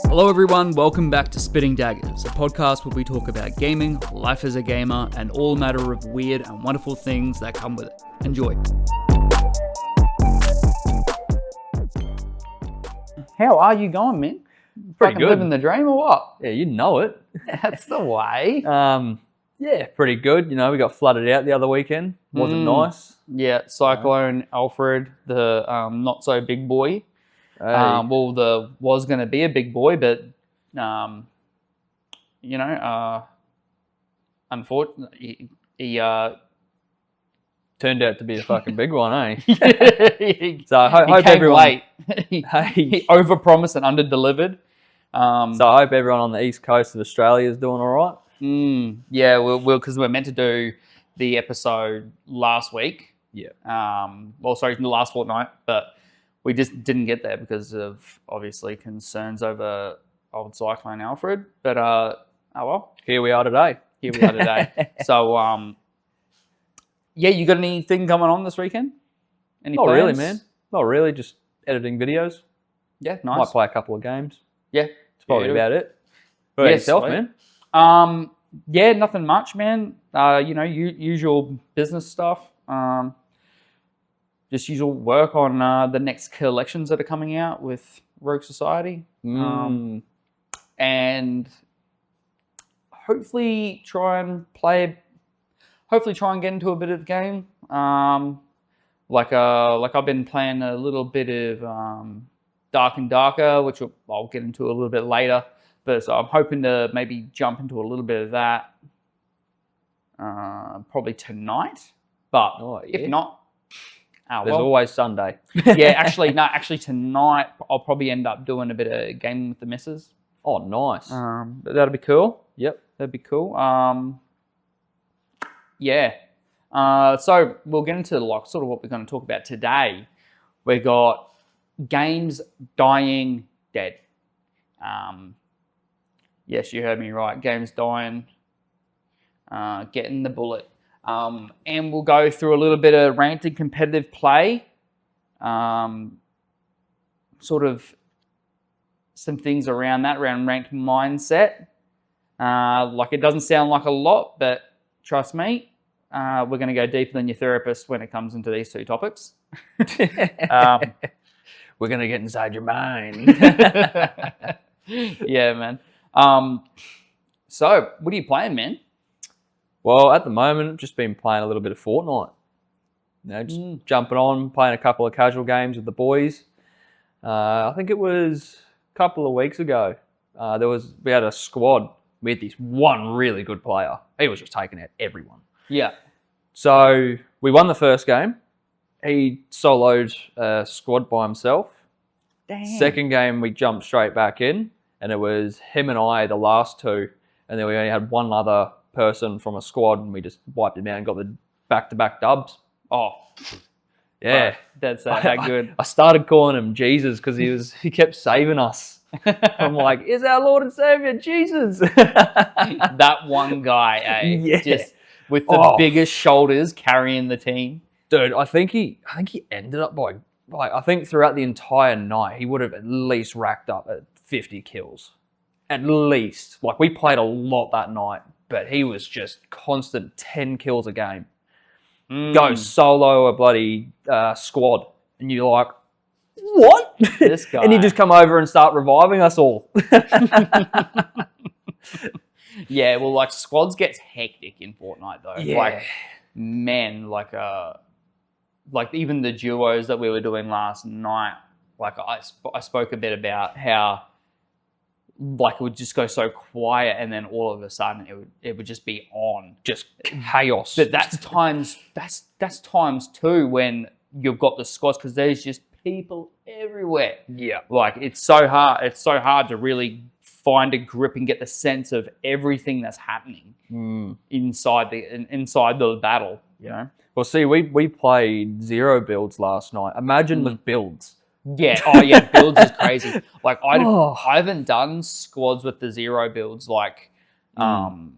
Hello everyone, welcome back to Spitting Daggers, a podcast where we talk about gaming, life as a gamer, and all manner of weird and wonderful things that come with it. Enjoy. How are you going, man? Pretty good. Living the dream or what? Yeah, you know it. That's the way. Yeah, pretty good. You know, we got flooded out the other weekend. Wasn't nice. Yeah, Cyclone Alfred, the not so big boy. Hey. Was going to be a big boy, but unfortunately, he Turned out to be a fucking big one, eh? he So I hope came everyone. late. He overpromised and underdelivered. So I hope everyone on the east coast of Australia is doing all right. Yeah, because we're meant to do the episode last week. Yeah. The last fortnight, but we just didn't get there because of obviously concerns over old Cyclone Alfred. But oh well, Here we are today. So yeah, you got anything coming on this weekend? Any Not plans? really, man. Not really. Just editing videos. Yeah, nice. Might play a couple of games. Yeah, That's probably about it. What about yourself, sweet. man? Yeah, nothing much, man. Usual business stuff. Just usual work on the next collections that are coming out with Rogue Society. And hopefully try and get into a bit of the game. Like I've been playing a little bit of Dark and Darker, which I'll get into a little bit later. But so I'm hoping to maybe jump into a little bit of that probably tonight. But if not, There's always Sunday. yeah, actually tonight I'll probably end up doing a bit of gaming with the missus. Oh, nice. But that'll be cool. Yep. That'd be cool. Yeah. So we'll get into sort of what we're going to talk about today. We got games dying dead. Yes, you heard me right. Games dying, getting the bullet. And we'll go through a little bit of ranked and competitive play. Sort of some things around ranked mindset. It doesn't sound like a lot, but trust me, we're going to go deeper than your therapist when it comes into these two topics. We're going to get inside your mind. Yeah, man. So, what are you playing, man? Well, at the moment, I've just been playing a little bit of Fortnite. You know, just jumping on, playing a couple of casual games with the boys. I think it was a couple of weeks ago. We had a squad. We had this one really good player. He was just taking out everyone. Yeah. So we won the first game. He soloed a squad by himself. Damn. Second game, we jumped straight back in, and it was him and I, the last two, and then we only had one other person from a squad, and we just wiped him out and got the back-to-back dubs. Oh, yeah, that's that good. I started calling him Jesus because he kept saving us. I'm like, is our Lord and Savior Jesus? That one guy, Yeah. just with the biggest shoulders carrying the team. Dude, I think he ended up by I think throughout the entire night he would have at least racked up at 50 kills. At least. We played a lot that night, but he was just constant 10 kills a game. Go solo a bloody squad, and you're like, what? This guy. And you just come over and start reviving us all. Yeah, well, squads gets hectic in Fortnite though. Yeah. Even the duos that we were doing last night, I spoke a bit about how it would just go so quiet, and then all of a sudden it would just be on, Just chaos. But that's times two when you've got the squads, because there's just people everywhere. Yeah. It's so hard. It's so hard to really find a grip and get the sense of everything that's happening inside the battle. You know. Well, see, we played 0 builds last night. Imagine with builds. Yeah. Oh, yeah. Builds is crazy. I haven't done squads with the 0 builds. To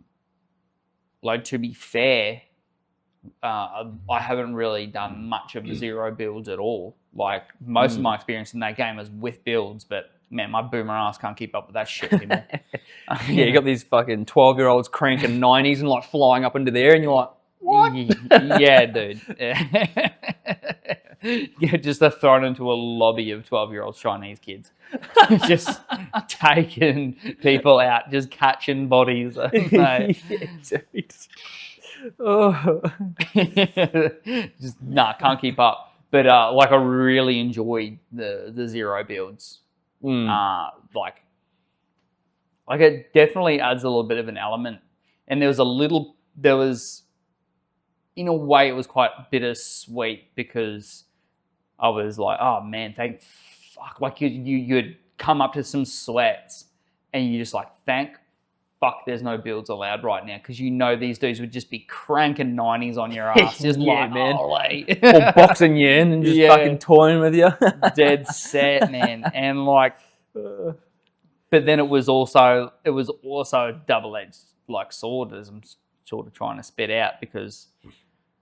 be fair, I haven't really done much of the zero builds at all. Like most of my experience in that game is with builds, but man, my boomer ass can't keep up with that shit anymore. Yeah, you got these fucking 12-year-olds cranking 90s and like flying up into the air, and you're like, what? Yeah, dude. Yeah, just they're thrown into a lobby of 12-year-old Chinese kids. Just taking people out, just catching bodies. Yeah, dude. Oh. Just can't keep up. But like I really enjoyed the zero builds. Like it definitely adds a little bit of an element. And there was in a way it was quite bittersweet because I was like, oh man, thank fuck. Like you'd come up to some sweats and you just like, thank fuck there's no builds allowed right now, because you know these dudes would just be cranking 90s on your ass, just Yeah, like, man. Or Or boxing you in and just fucking toying with you. Dead set, man. And like, but then it was also a double-edged like sword, as I'm sort of trying to spit out, because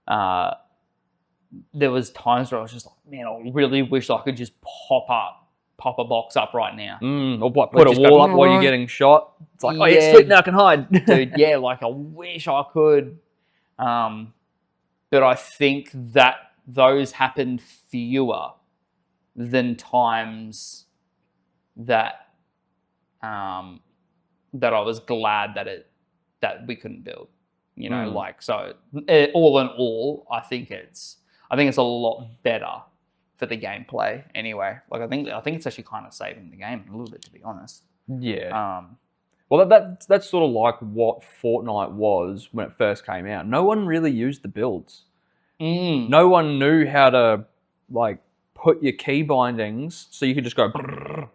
there was times where I was just like, man, I really wish I could just pop a box up right now. Or what, put a wall up while you're getting shot. It's like, oh yeah, sweet, now I can hide. Dude, yeah, like I wish I could. But I think that those happened fewer than times that that I was glad that we couldn't build. You know, like, so all in all, I think it's a lot better for the gameplay anyway. Like I think it's actually kind of saving the game a little bit, to be honest. Yeah. Well, that's sort of like what Fortnite was when it first came out. No one really used the builds. No one knew how to like put your key bindings so you could just go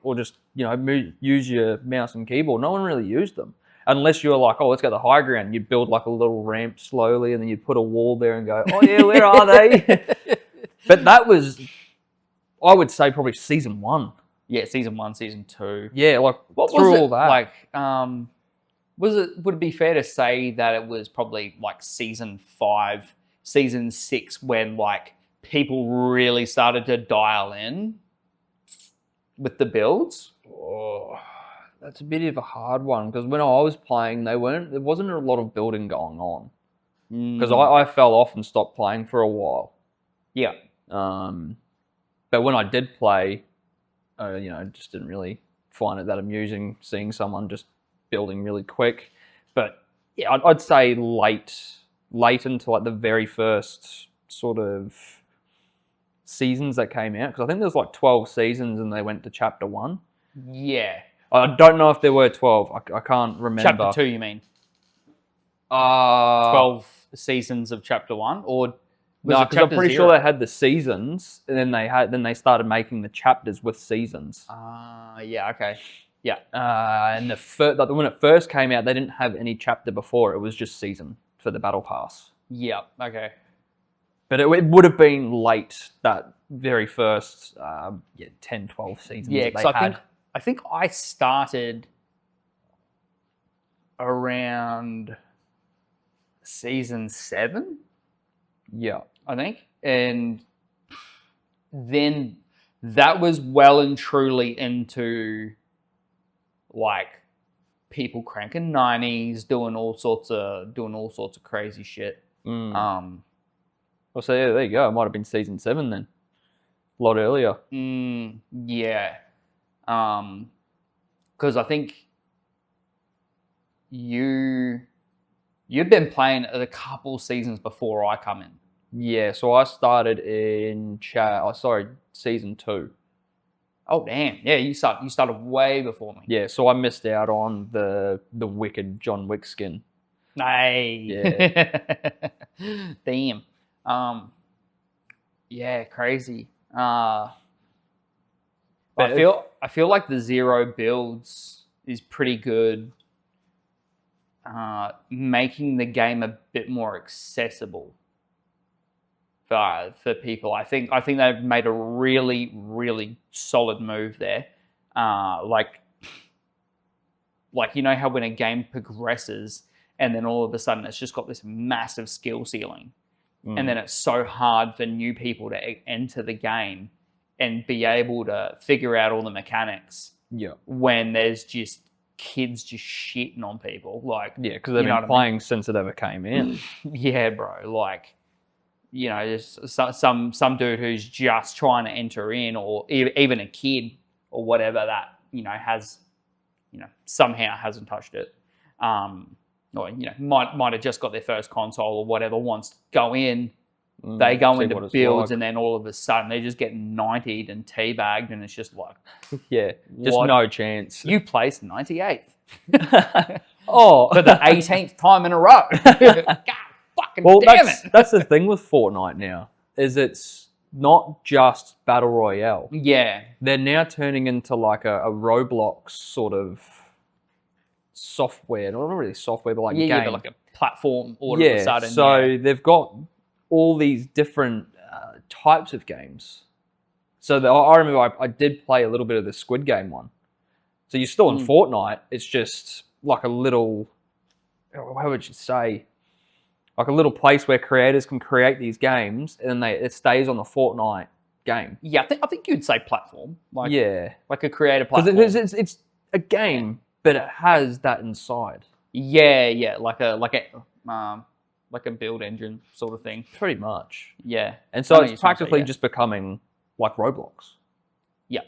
or just, you know, use your mouse and keyboard. No one really used them. Unless you were like, oh, let's go to the high ground. You'd build like a little ramp slowly, and then you'd put a wall there and go, oh yeah, where are they? But that was, I would say, probably season 1. Yeah, season 1, season 2. Yeah, like what through was it all that. like? Would it be fair to say that it was probably like season 5, season 6 when like people really started to dial in with the builds? Oh, that's a bit of a hard one, because when I was playing, there wasn't a lot of building going on, because I fell off and stopped playing for a while. Yeah. But when I did play, you know, just didn't really find it that amusing seeing someone just building really quick. But yeah, I'd say late into like the very first sort of seasons that came out, because I think there's like 12 seasons and they went to chapter 1. Yeah. I don't know if there were 12. I can't remember. Chapter 2, you mean? 12 seasons of chapter 1, or no? Because I'm pretty sure they had the seasons, and then they started making the chapters with seasons. Yeah. Okay. Yeah. And when it first came out, they didn't have any chapter before. It was just season for the battle pass. Yeah. Okay. But it would have been late, that very first 10, 12 seasons. Yeah, because I think I started around season 7. Yeah, I think, and then that was well and truly into like people cranking 90s, doing all sorts of crazy shit. Well, so yeah, there you go. It might have been season 7 then, a lot earlier. Yeah, because I think you've been playing a couple seasons before I come in. Yeah, so I started in season 2. Oh damn! Yeah, you started way before me. Yeah, so I missed out on the wicked John Wick skin. Hey. Yeah. Damn. Yeah, crazy. I feel like the zero builds is pretty good. Making the game a bit more accessible for people. I think they've made a really, really solid move there. Like you know how when a game progresses and then all of a sudden it's just got this massive skill ceiling. and then it's so hard for new people to enter the game and be able to figure out all the mechanics. Yeah. When there's just kids just shitting on people, like because they've been playing since it ever came in. Yeah, bro. Like, there's some dude who's just trying to enter in, or even a kid or whatever that has somehow hasn't touched it, or might have just got their first console or whatever, wants to go in. They go into builds, and then all of a sudden they just get 90'd and teabagged, and it's just like, just no chance. You placed 98th. Oh, for the 18th time in a row. God fucking damn it. That's the thing with Fortnite now, is it's not just Battle Royale. Yeah. They're now turning into like a Roblox sort of software. Not really software, but like game. Yeah, but like a platform all of a sudden. So they've got all these different types of games. So I remember I did play a little bit of the Squid Game one. So you're still in Fortnite. It's just like a little, how would you say, like a little place where creators can create these games, and then it stays on the Fortnite game. Yeah, I think you'd say platform. Like, like a creator platform. Because it's a game, but it has that inside. Yeah, like a build engine sort of thing. Pretty much. Yeah. And so it's practically just becoming like Roblox. Yeah.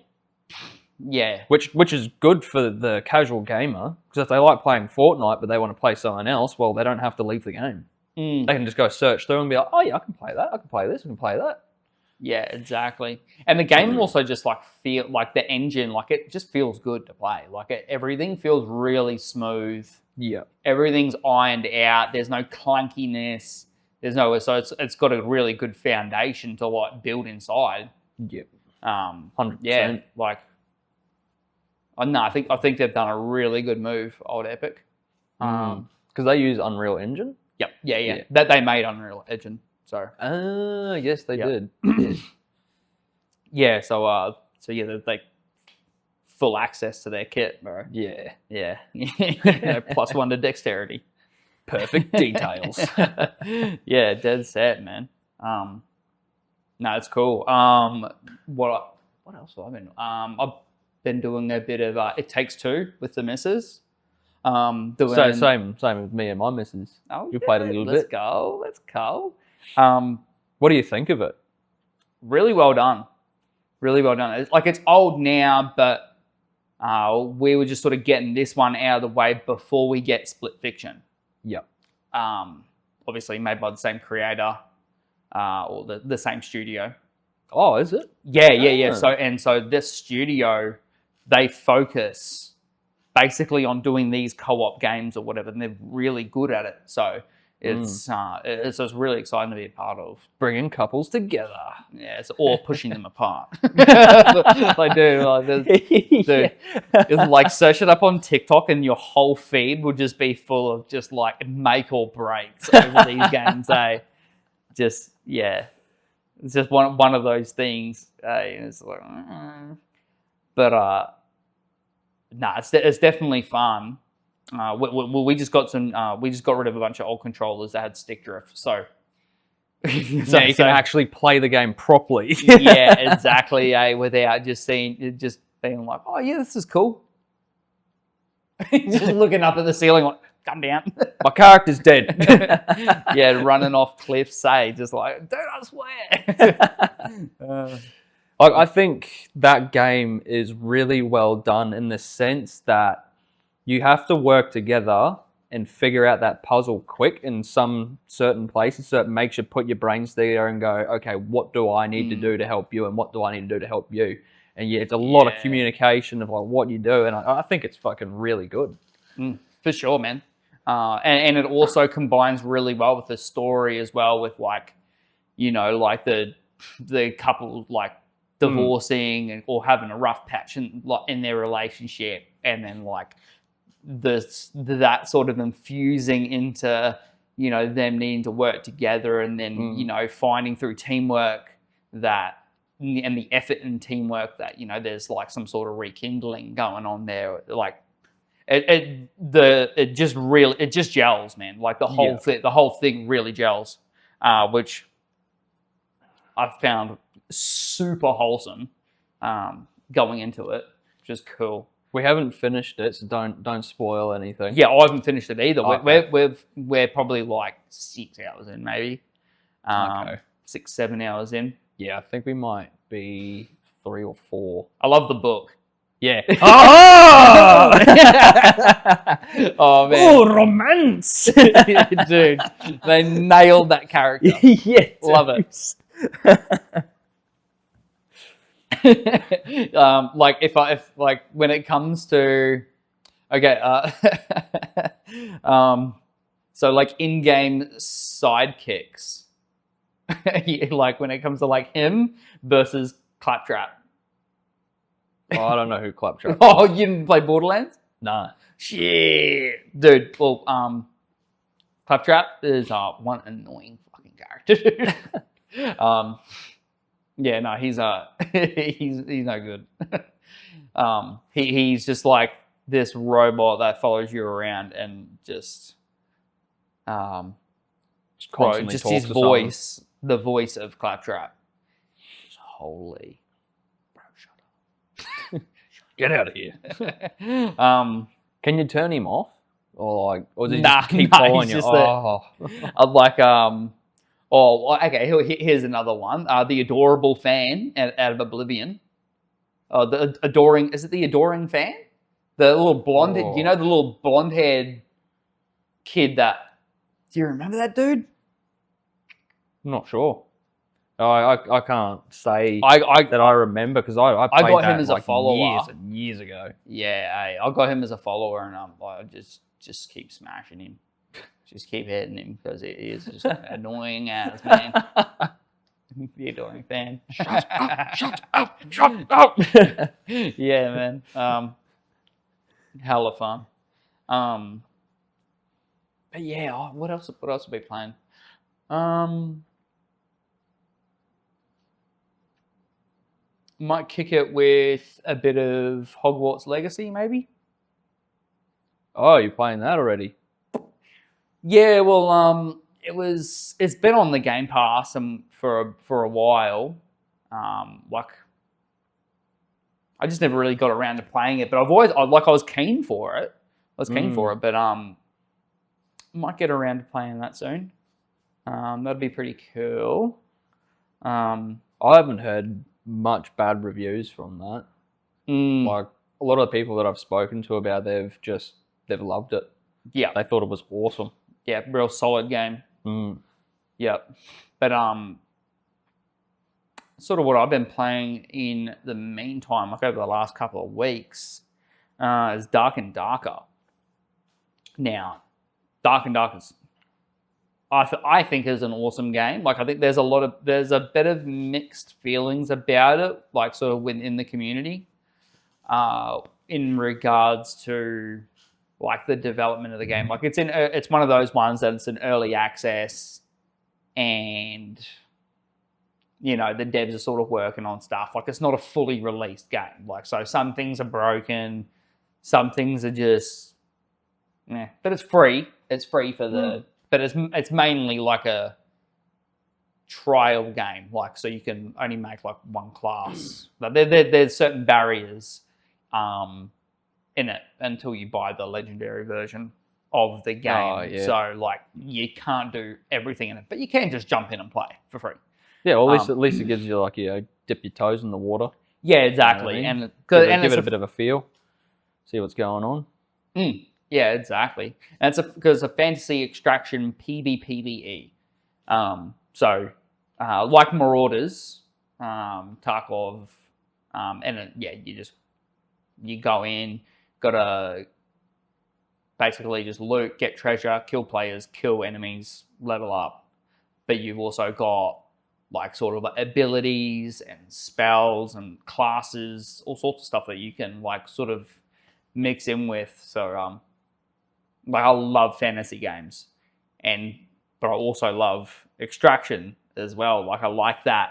Yeah. Which is good for the casual gamer, because if they like playing Fortnite but they want to play something else, well, they don't have to leave the game. They can just go search through and be like, oh yeah, I can play that, I can play this, I can play that. Yeah, exactly. And the game also just like feel like the engine, like it just feels good to play. Like everything feels really smooth. Yeah. Everything's ironed out. There's no clunkiness. So it's got a really good foundation to like build inside. Yep. 100%. Yeah. Like, no, I think they've done a really good move, Old Epic. Because they use Unreal Engine. Yep. Yeah. That they made Unreal Engine. So. Yes, they did. Yeah. So they're like full access to their kit, bro. Yeah. +1 to dexterity. Perfect details. Yeah, dead set, man. No, it's cool. What else have I been? I've been doing a bit of It Takes Two with the missus. Same with me and my missus. Oh, you played a little bit. Let's go. What do you think of it? Really well done. Really well done. It's old now, but we were just sort of getting this one out of the way before we get Split Fiction. Yep. Obviously made by the same creator, or the same studio. Oh, is it? Yeah. So this studio, they focus basically on doing these co-op games or whatever, and they're really good at it. So it's really exciting to be a part of. Bringing couples together. Yes, or pushing them apart. Like, dude, like search it up on TikTok and your whole feed will just be full of just like make or breaks over these games. It's just one of those things. It's like, but it's definitely fun. We just got we just got rid of a bunch of old controllers that had stick drift. So you can actually play the game properly. Yeah, exactly. Without just being like, oh yeah, this is cool. Just looking up at the ceiling like, come down. My character's dead. Yeah, running off cliffs. Just like, dude, I swear. I think that game is really well done in the sense that you have to work together and figure out that puzzle quick in some certain places, so it makes you put your brains there and go, okay, what do I need to do to help you, and what do I need to do to help you? And it's a lot of communication of like what you do, and I think it's fucking really good. For sure, man. And it also combines really well with the story as well, with like, like the couple like divorcing or having a rough patch in their relationship, and then like that sort of infusing into them needing to work together, and then finding through teamwork and the effort in teamwork that there's like some sort of rekindling going on there. Like it just gels, man. Like the whole thing really gels. which I've found super wholesome going into it, which is cool. We haven't finished it, so don't spoil anything. Yeah, I haven't finished it either. Okay. We're probably like 6 hours in, maybe. Okay. 6-7 hours in. Yeah, I think we might be 3 or 4. I love the book. Yeah. Oh man. Oh, romance, Dude, they nailed that character. Yeah, Love it. Like if like when it comes to okay, so like in-game sidekicks, like when it comes to like him versus Claptrap. Oh, I don't know who Claptrap. Oh, you didn't play Borderlands? Nah. Shit, dude. Well, Claptrap is one annoying fucking character, dude. Yeah, no, he's he's no good. He's just like this robot that follows you around and just Constantly just talk his to voice, the voice of Claptrap. Just holy, bro, shut up. Get out of here. Um, Can you turn him off, or does he Nah, just keep nah, following he's you? just like oh, okay. Here's another one. The adorable fan out of Oblivion. The adoring. Is it the adoring fan? The little blonde. Oh. You know the little blonde-haired kid that. Do you remember that dude? I'm not sure. I can't say I that I remember because I played got him that as a like follower. years and years ago. yeah. I got him as a follower, and I just keep smashing him. Just keep hitting him because it is just annoying as man. The adoring fan. Shut up! Yeah, man. Hella fun. But yeah, what else are we playing? Might kick it with a bit of Hogwarts Legacy, maybe. Oh, you're playing that already? Yeah, well, it's been on the Game Pass for a while. Like I just never really got around to playing it, but I was keen for it. But might get around to playing that soon. That'd be pretty cool. I haven't heard much bad reviews from that. Like a lot of the people that I've spoken to about, they've loved it. Yeah, They thought it was awesome. yeah, real solid game. Yep, but sort of what I've been playing in the meantime, like over the last couple of weeks, is Dark and Darker. Now, Dark and Darker is, I think is an awesome game. Like I think there's a bit of mixed feelings about it, like sort of within the community, in regards to like the development of the game. Like it's one of those ones that it's an early access, and you know the devs are sort of working on stuff. Like it's not a fully released game. Like so, some things are broken, some things are just, but it's free. It's free for the. But it's mainly like a trial game, like so you can only make like one class. But there's certain barriers in it until you buy the legendary version of the game. Oh, yeah. So like you can't do everything in it, but you can just jump in and play for free. Yeah, well, at least it gives you like dip your toes in the water. Yeah, exactly, You know what I mean? and give it a bit of a feel, see what's going on. Yeah, exactly. And because it's a fantasy extraction PvPvE. So like Marauders, Tarkov, and you go in, gotta basically just loot, get treasure, kill players, kill enemies, level up. But you've also got like sort of abilities and spells and classes, all sorts of stuff that you can like sort of mix in with. So like I love fantasy games, but I also love extraction as well. Like I like that.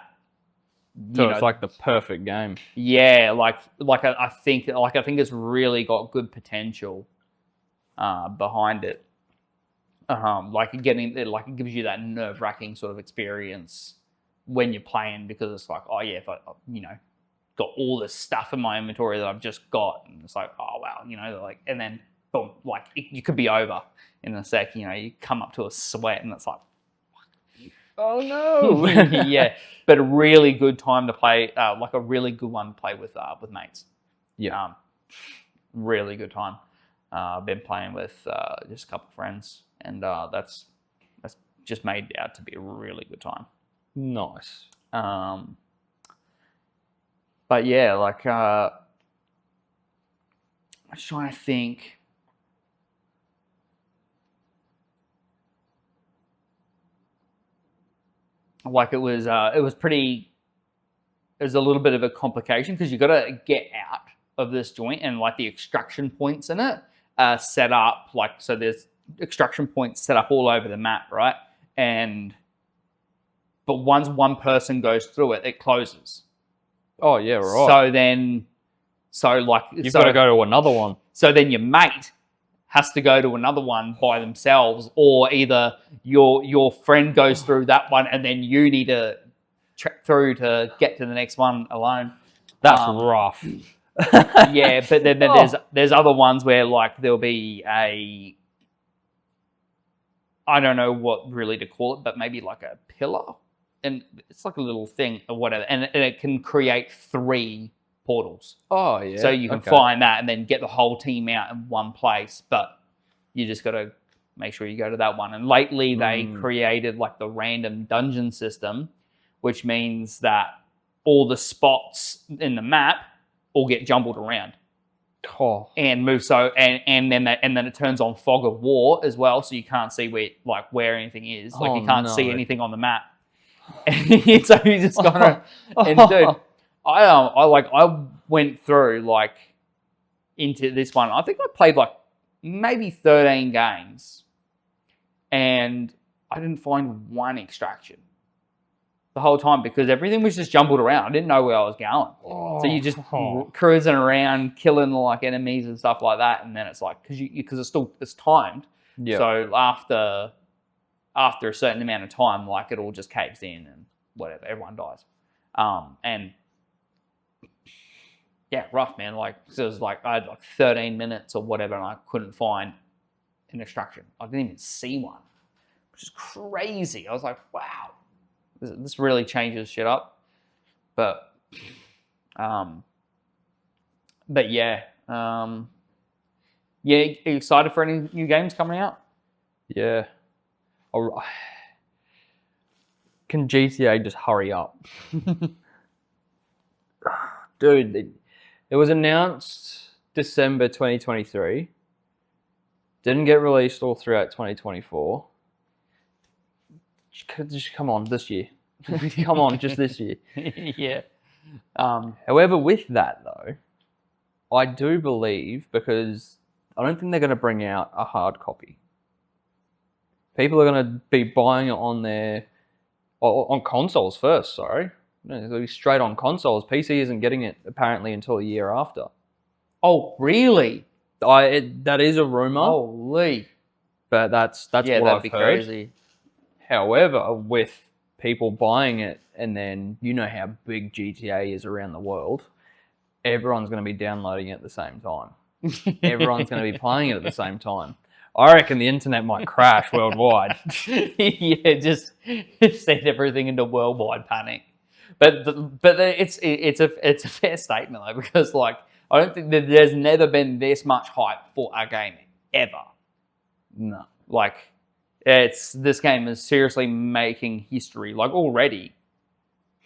So it's like the perfect game. Yeah, I think it's really got good potential behind it. Like getting like it gives you that nerve-wracking sort of experience when you're playing, because it's like, oh yeah, if I got all this stuff in my inventory that I've just got, and it's like, oh wow, like, and then boom, like you could be over in a sec. You come up to a sweat, and it's like, oh no. yeah. But a really good time to play, like a really good one to play with mates. Yeah. Really good time. I've been playing with just a couple of friends, and that's just made out to be a really good time. Nice. But yeah, like I'm just trying to think. Like it was a little bit of a complication, because you got to get out of this joint, and like the extraction points in it are set up like, so there's extraction points set up all over the map, right? But once one person goes through it, it closes. Oh yeah, right. So you've got to go to another one. So then your mate has to go to another one by themselves, or either your friend goes through that one, and then you need to trek through to get to the next one alone. That's rough. Yeah, but then there's other ones where like there'll be I don't know what really to call it, but maybe like a pillar, and it's like a little thing or whatever, and it can create 3 portals. Oh yeah. So you can find that and then get the whole team out in one place, but you just got to make sure you go to that one. And lately they created like the random dungeon system, which means that all the spots in the map all get jumbled around. Oh. And move and then it turns on fog of war as well, so you can't see where anything is. Like you can't see anything on the map. And so you just gotta and dude, I went through like into this one. I think I played like maybe 13 games, and I didn't find one extraction the whole time, because everything was just jumbled around. I didn't know where I was going. So you just cruising around, killing like enemies and stuff like that, and then it's like, because it's timed. Yeah. So after a certain amount of time, like it all just caves in and whatever, everyone dies. And yeah, rough, man. Like it was like I had like 13 minutes or whatever, and I couldn't find an extraction. I didn't even see one, which is crazy. I was like, wow, this really changes shit up. But yeah, yeah. Are you excited for any new games coming out? Yeah. All right. Can GTA just hurry up? Dude, it was announced December 2023. Didn't get released all throughout 2024. Just come on, this year. Come on, just this year. Yeah. However, with that though, I do believe, because I don't think they're going to bring out a hard copy. People are going to be buying it on consoles first, sorry. No, it'll be straight on consoles. PC isn't getting it apparently until a year after. Oh, really? That is a rumor. Holy. But that's what I've heard. Crazy. However, with people buying it, and then you know how big GTA is around the world, everyone's going to be downloading it at the same time. Everyone's going to be playing it at the same time. I reckon the internet might crash worldwide. Yeah, just send everything into worldwide panic. But it's a fair statement though, because like I don't think that there's never been this much hype for a game ever. No, like this game is seriously making history like already,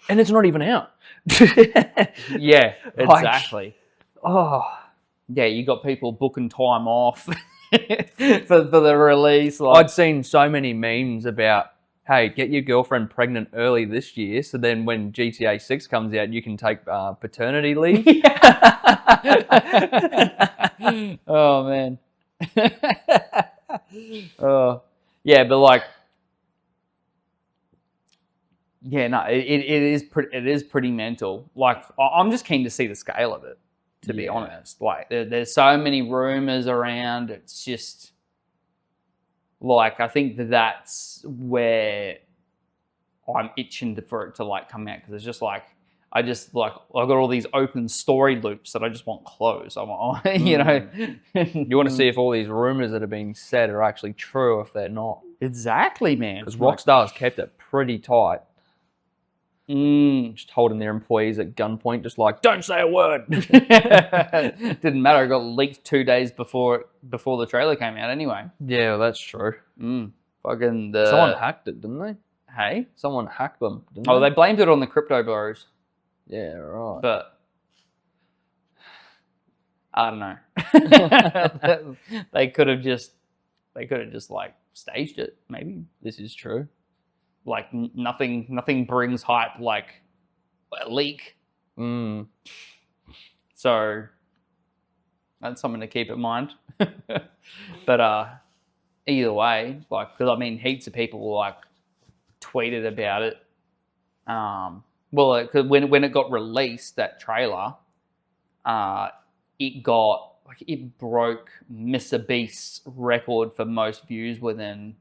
and it's not even out. Yeah, exactly. Oh, yeah, you got people booking time off for the release. Like, I'd seen so many memes about, hey, get your girlfriend pregnant early this year, so then when GTA 6 comes out, you can take paternity leave. Oh, man. Oh, yeah, but like, yeah, no, it is pretty mental. Like, I'm just keen to see the scale of it, to be honest. Like, there's so many rumors around. It's just, Like, I think that's where I'm itching for it to like come out, because it's just like I got all these open story loops that I just want closed. I'm like, you know, You want to see if all these rumors that are being said are actually true, if they're not. exactly, man. Because Rockstar's kept it pretty tight. Just holding their employees at gunpoint, just like, don't say a word. Didn't matter. It got leaked 2 days before the trailer came out. Anyway. Yeah, well, that's true. Fucking Someone hacked it, didn't they? Hey. Someone hacked them, didn't Oh, they blamed it on the crypto bros. Yeah, right. But I don't know. They could have just like staged it. Maybe This is true. like nothing brings hype like a leak. So that's something to keep in mind. But either way, like, because I mean, heaps of people like tweeted about it. Well, cause when it got released, that trailer, it broke Mr. Beast's record for most views within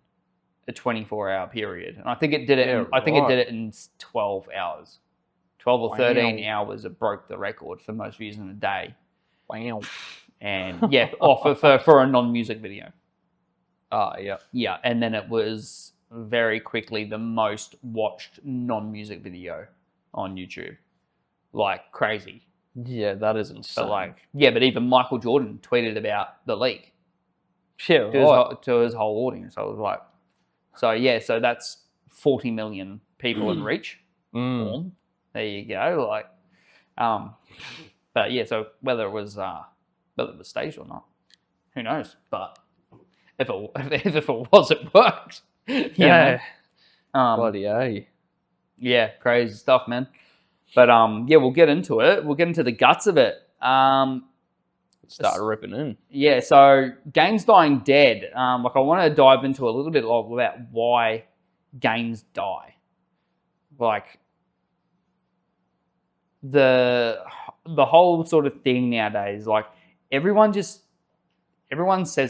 a 24-hour period, and I think it did it. It did it in 12 hours, 12 or 13 hours. It broke the record for most views in a day. Wow. And yeah, for a non-music video. Yeah. And then it was very quickly the most watched non-music video on YouTube, like crazy. Yeah, that is insane. But but even Michael Jordan tweeted about the leak Yeah, to his whole audience. I was like, so that's 40 million people in reach. There you go. Like, but yeah, so whether it was staged or not, who knows? But if it was, it worked. Yeah. Bloody A. Yeah, crazy stuff, man. But yeah, we'll get into it. We'll get into the guts of it. Start ripping in. Yeah, so games dying dead. I want to dive into a little bit about why games die. Like the whole sort of thing nowadays. Like everyone says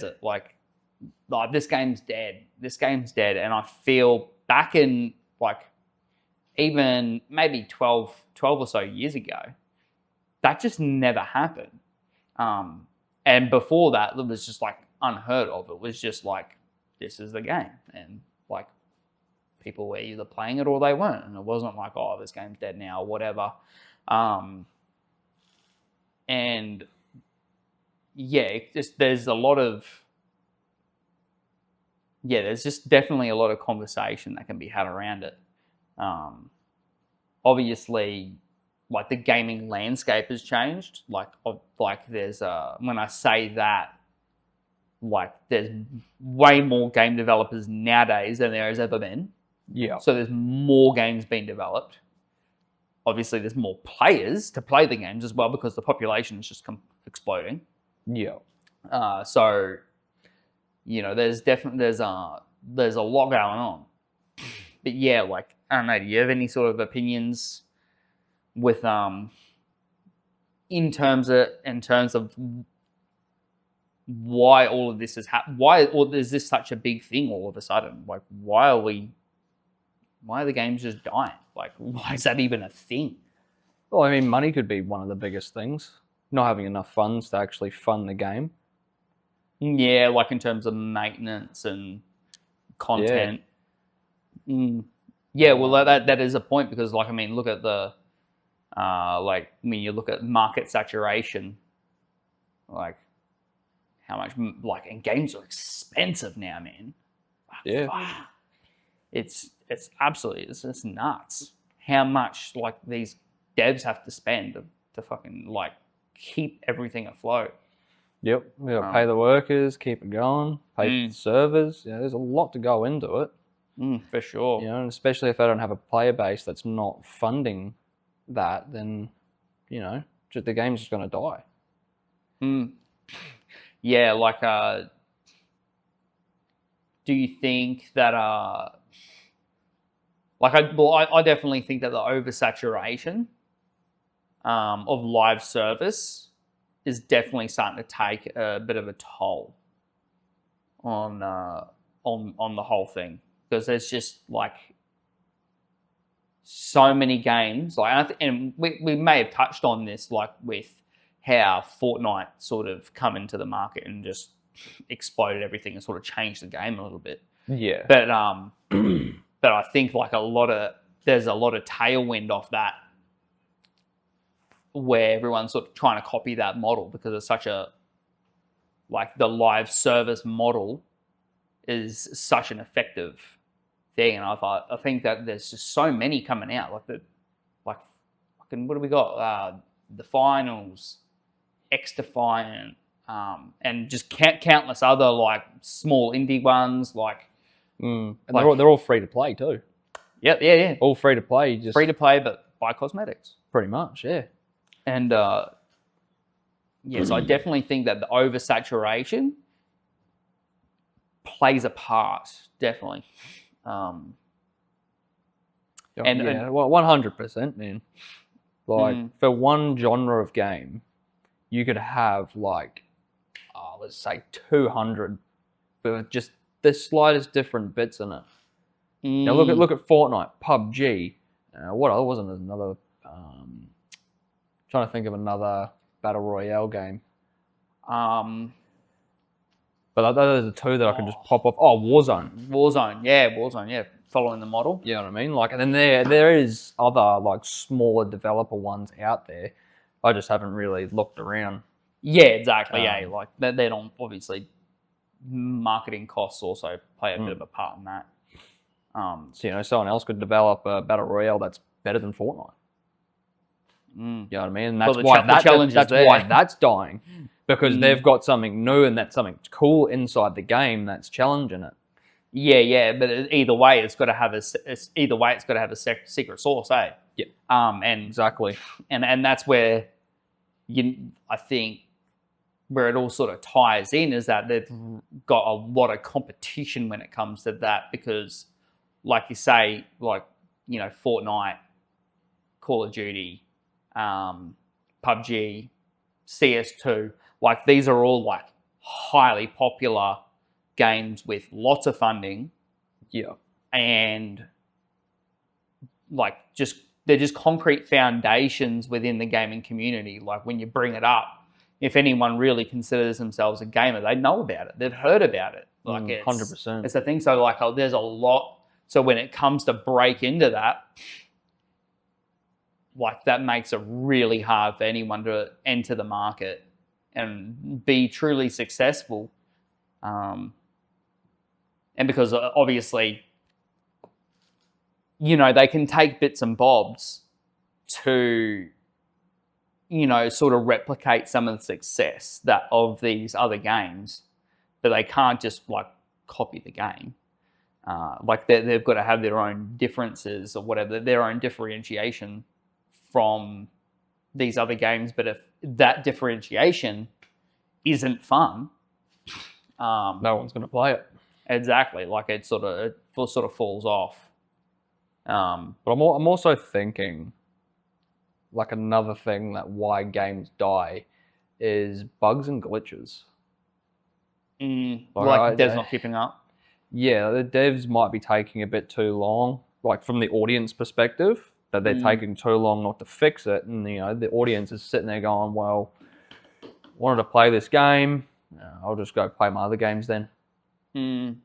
it. Like this game's dead. This game's dead. And I feel back in like even maybe 12 or so years ago, that just never happened. And before that, it was just like unheard of. It was just like, this is the game. And like people were either playing it or they weren't. And it wasn't like, oh, this game's dead now or whatever. And yeah, there's just definitely a lot of conversation that can be had around it. Obviously, like the gaming landscape has changed. Like there's when I say that, like there's way more game developers nowadays than there has ever been. Yeah. So there's more games being developed. Obviously, there's more players to play the games as well because the population is just exploding. Yeah. So, you know, there's a lot going on. But yeah, like I don't know. Do you have any sort of opinions with in terms of why all of this has happened? Why is this such a big thing all of a sudden? Like, why are the games just dying? Like, why is that even a thing? Well, I mean, money could be one of the biggest things. Not having enough funds to actually fund the game. Yeah, like in terms of maintenance and content. Yeah, well, that is a point because, like, I mean, look at the you look at market saturation, like how much, like, and games are expensive now, man. Yeah. It's absolutely, it's nuts how much like these devs have to spend to fucking like keep everything afloat. Yep, we got to pay the workers, keep it going, pay for the servers. Yeah, there's a lot to go into it. For sure. You know, and especially if they don't have a player base that's not funding that, then, you know, the game's just going to die. Yeah, like, do you think that, like, I definitely think that the oversaturation of live service is definitely starting to take a bit of a toll on on the whole thing, because there's just like so many games. Like, and we may have touched on this, like with how Fortnite sort of come into the market and just exploded everything and sort of changed the game a little bit. Yeah. But but I think like there's a lot of tailwind off that, where everyone's sort of trying to copy that model, because it's such a, like, the live service model is such an effective thing. And I think that there's just so many coming out, like fucking, what do we got? The Finals, X-Defiant, and just countless other like small indie ones, like. And they're all free to play too. Yep, yeah. All free to play, just Free to play, but buy cosmetics. pretty much, yeah. And yes, I definitely think that the oversaturation plays a part, definitely. And 100%, man. Like for one genre of game, you could have like, let's say 200, but with just the slightest different bits in it. Now look at Fortnite, PUBG. What other wasn't another? Trying to think of another battle royale game. But those are the two that I can just pop off. Oh, Warzone, yeah. Following the model. You know what I mean? Like, and then there is other like smaller developer ones out there. I just haven't really looked around. Yeah, exactly. Like they don't, obviously, marketing costs also play a bit of a part in that. So someone else could develop a battle royale that's better than Fortnite. You know what I mean? And that's why why that's dying, because they've got something new and that's something cool inside the game that's challenging it. Yeah, but either way, it's got to have a secret source, eh? Yeah. And exactly. And that's where I think where it all sort of ties in is that they've got a lot of competition when it comes to that, because, like you say, like, Fortnite, Call of Duty, PUBG, CS2, like these are all like highly popular games with lots of funding. Yeah. And like they're just concrete foundations within the gaming community. Like when you bring it up, if anyone really considers themselves a gamer, they know about it. They've heard about it. Like 100%. It's a thing. So like there's a lot. So when it comes to break into that, like that makes it really hard for anyone to enter the market and be truly successful. And because obviously, they can take bits and bobs to, sort of replicate some of the success of these other games, but they can't just like copy the game. Like they've got to have their own differences or whatever, their own differentiation from these other games. But if that differentiation isn't fun, no one's going to play it. Exactly. Like it sort of falls off. But I'm also thinking, like, another thing that why games die is bugs and glitches. Like devs not keeping up. Yeah, the devs might be taking a bit too long, like from the audience perspective, that they're taking too long not to fix it. And, the audience is sitting there going, well, wanted to play this game, I'll just go play my other games then. And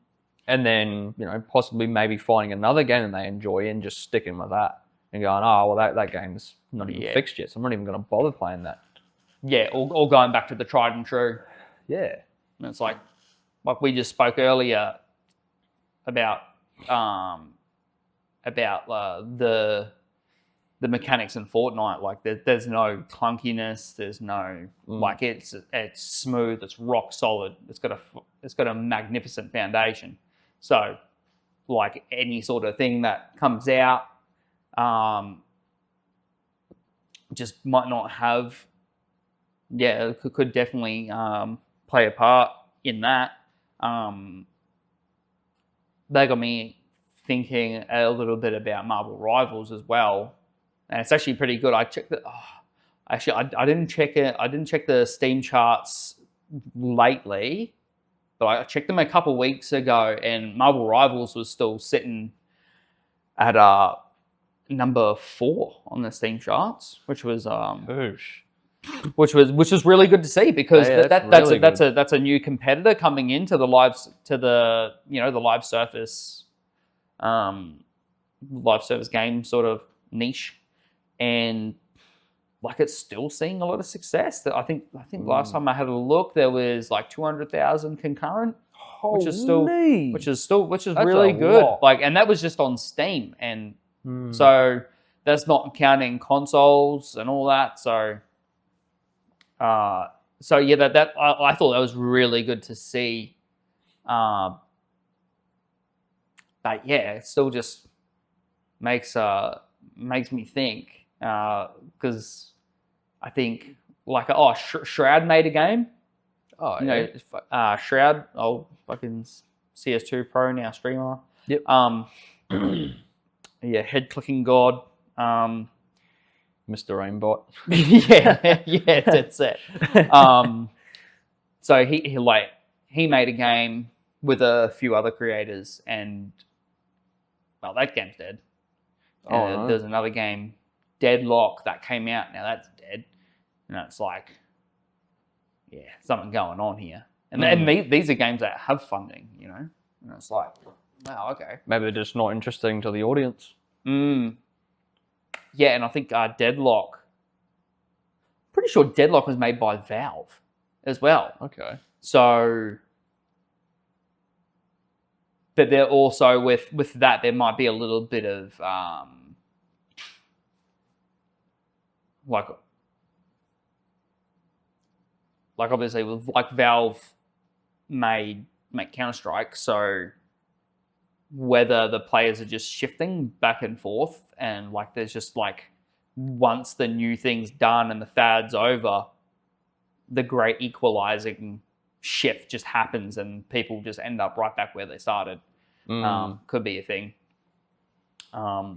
then, possibly maybe finding another game that they enjoy and just sticking with that and going, oh, well, that game's not even fixed yet, so I'm not even going to bother playing that. Yeah, or going back to the tried and true. Yeah. And it's like we just spoke earlier about the mechanics in Fortnite. Like there's no clunkiness. There's no like it's smooth. It's rock solid. It's got a magnificent foundation. So like any sort of thing that comes out, just might not have. Yeah, it could definitely play a part in that. They got me thinking a little bit about Marvel Rivals as well, and it's actually pretty good. I checked I didn't check it. I didn't check the Steam charts lately, but but I checked them a couple weeks ago, and Marvel Rivals was still sitting at number 4 on the Steam charts, which was which was really good to see, because that's a new competitor coming into the live service game sort of niche, and like it's still seeing a lot of success. I think last time I had a look, there was like 200,000 concurrent, which is really good. Lot. Like, and that was just on Steam, and so that's not counting consoles and all that. So, I thought that was really good to see. But yeah, it still just makes me think, because I think like Shroud made a game. Oh, you know, Shroud, fucking CS2 Pro now streamer. Yep. Yeah, head clicking god. Mr. Aimbot. yeah, that's it. So he made a game with a few other creators, and well, that game's dead. And there's another game, Deadlock, that came out. Now that's dead. And it's like, yeah, something going on here. And these are games that have funding, you know. And it's like, wow, okay. Maybe they're just not interesting to the audience. Yeah, and I think Deadlock, pretty sure Deadlock was made by Valve as well. Okay. So, but they're also with that, there might be a little bit of like obviously with like Valve made Counter-Strike, so whether the players are just shifting back and forth, and like there's just like, once the new thing's done and the fad's over, the great equalizing shift just happens and people just end up right back where they started. Could be a thing. But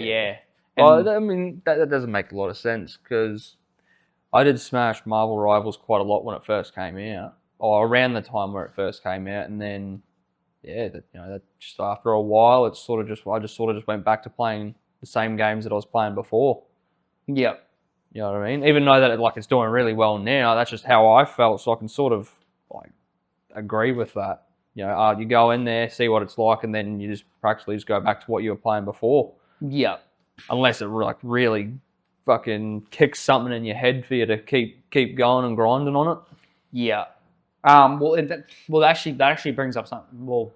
yeah. Well, I mean, that doesn't make a lot of sense, because I did smash Marvel Rivals quite a lot when it first came out, or around the time where it first came out, and then that just after a while, I just sort of just went back to playing the same games that I was playing before. Yep. You know what I mean? Even though that it's doing really well now, that's just how I felt, so I can sort of like agree with that. You know, you go in there, see what it's like, and then you just practically just go back to what you were playing before. Yep. Unless it like really fucking kicks something in your head for you to keep going and grinding on it. Yeah. That actually brings up something. Well,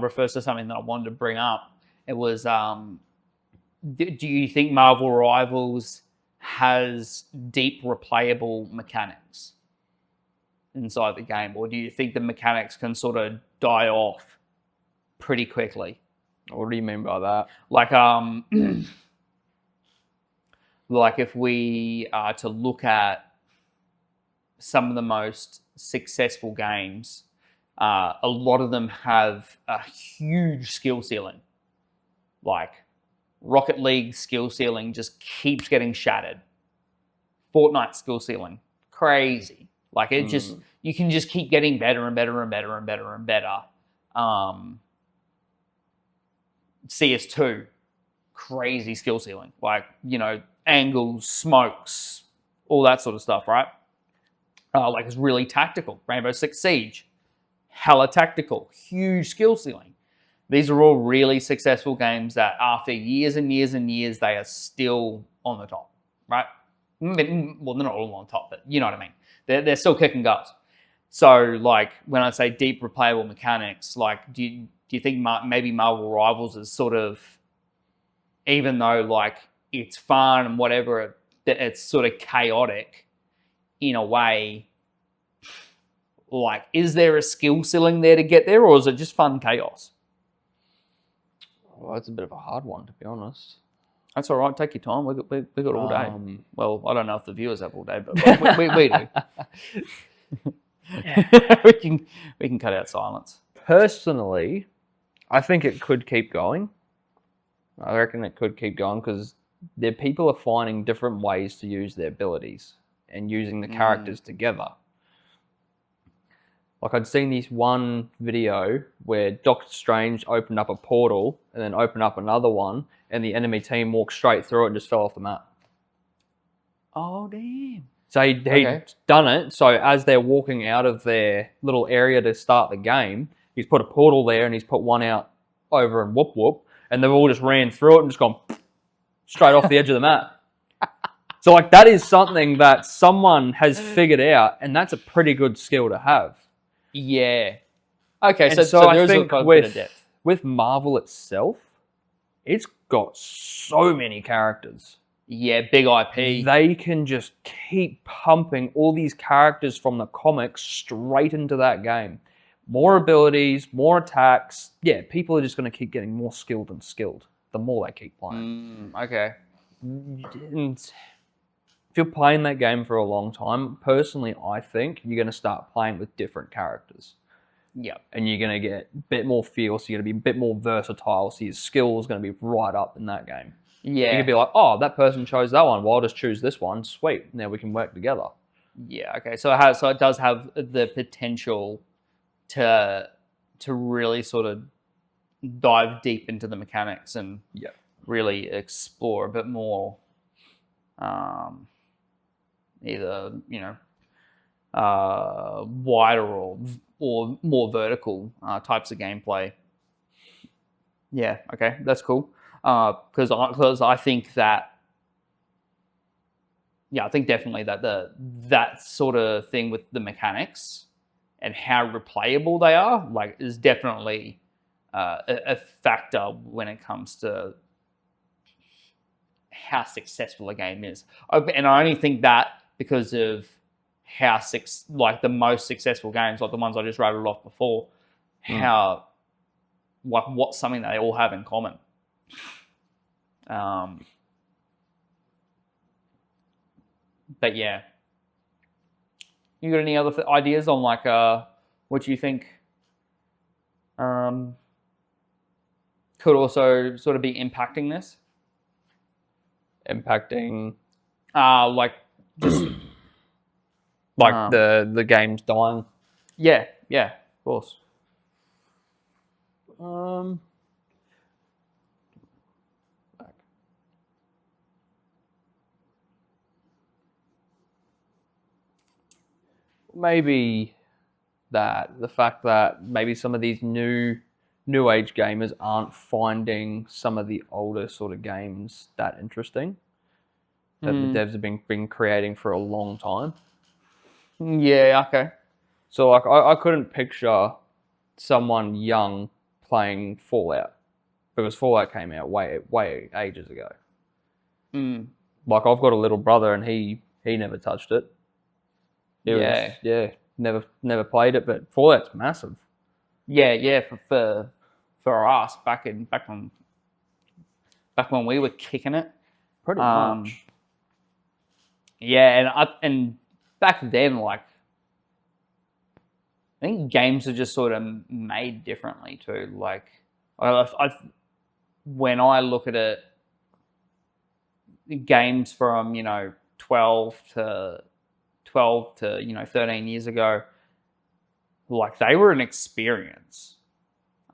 refers to something that I wanted to bring up. It was, do you think Marvel Rivals has deep replayable mechanics inside the game, or do you think the mechanics can sort of die off pretty quickly? What do you mean by that? Like, like if we are to look at some of the most successful games, a lot of them have a huge skill ceiling. Like Rocket League skill ceiling just keeps getting shattered. Fortnite skill ceiling, crazy. Like it just, you can just keep getting better and better and better and better and better. CS2, crazy skill ceiling. Like, you know, angles, smokes, all that sort of stuff, right? Like it's really tactical. Rainbow Six Siege, hella tactical, huge skill ceiling. These are all really successful games that after years and years and years, they are still on the top, right? Well, they're not all on top, but you know what I mean. They're still kicking goals. So like when I say deep replayable mechanics, like do you think maybe Marvel Rivals is sort of, even though like it's fun and whatever, it's sort of chaotic in a way, like is there a skill ceiling there to get there, or is it just fun chaos? Well, it's a bit of a hard one, to be honest. That's all right. Take your time. We got all day. Well, I don't know if the viewers have all day, but we do. we can cut out silence. Personally, I think it could keep going. I reckon it could keep going because people are finding different ways to use their abilities and using the characters together. Like I'd seen this one video where Doctor Strange opened up a portal and then opened up another one, and the enemy team walked straight through it and just fell off the map. Oh, damn. So he'd done it. So as they're walking out of their little area to start the game, he's put a portal there and he's put one out over and whoop whoop, and they've all just ran through it and just gone straight off the edge of the map. So like that is something that someone has figured out, and that's a pretty good skill to have. Yeah. Okay, And so I there is think a bit of depth. with Marvel itself, it's got so many characters. Yeah, big IP. They can just keep pumping all these characters from the comics straight into that game. More abilities, more attacks. Yeah, people are just going to keep getting more skilled and skilled the more they keep playing. Okay. And if you're playing that game for a long time, personally, I think you're going to start playing with different characters. Yeah. And you're going to get a bit more feel, so you're going to be a bit more versatile, so your skill is going to be right up in that game. Yeah. You could be like, oh, that person chose that one, well, I'll just choose this one. Sweet. Now we can work together. Yeah, okay. So it does have the potential to really sort of dive deep into the mechanics and really explore a bit more either, wider or more vertical types of gameplay. Yeah, okay, that's cool. Because I think that, I think definitely that that sort of thing with the mechanics and how replayable they are, like, is definitely a factor when it comes to how successful a game is. And I only think that because of how the most successful games, like the ones I just rattled off before, how what's something they all have in common. But yeah, you got any other ideas on like what you think could also sort of be impacting this? Impacting, like just like the game's dying. Yeah, of course. Maybe the fact that maybe some of these new age gamers aren't finding some of the older sort of games that interesting that the devs have been creating for a long time. Yeah, okay. So like I couldn't picture someone young playing Fallout because Fallout came out way ages ago. Like I've got a little brother and he never touched it. Never played it, but Fallout's massive. Yeah, for us back when we were kicking it, pretty much. Yeah, and back then, like, I think games are just sort of made differently too. Like, when I look at it, games from 12 to 13 years ago, like, they were an experience.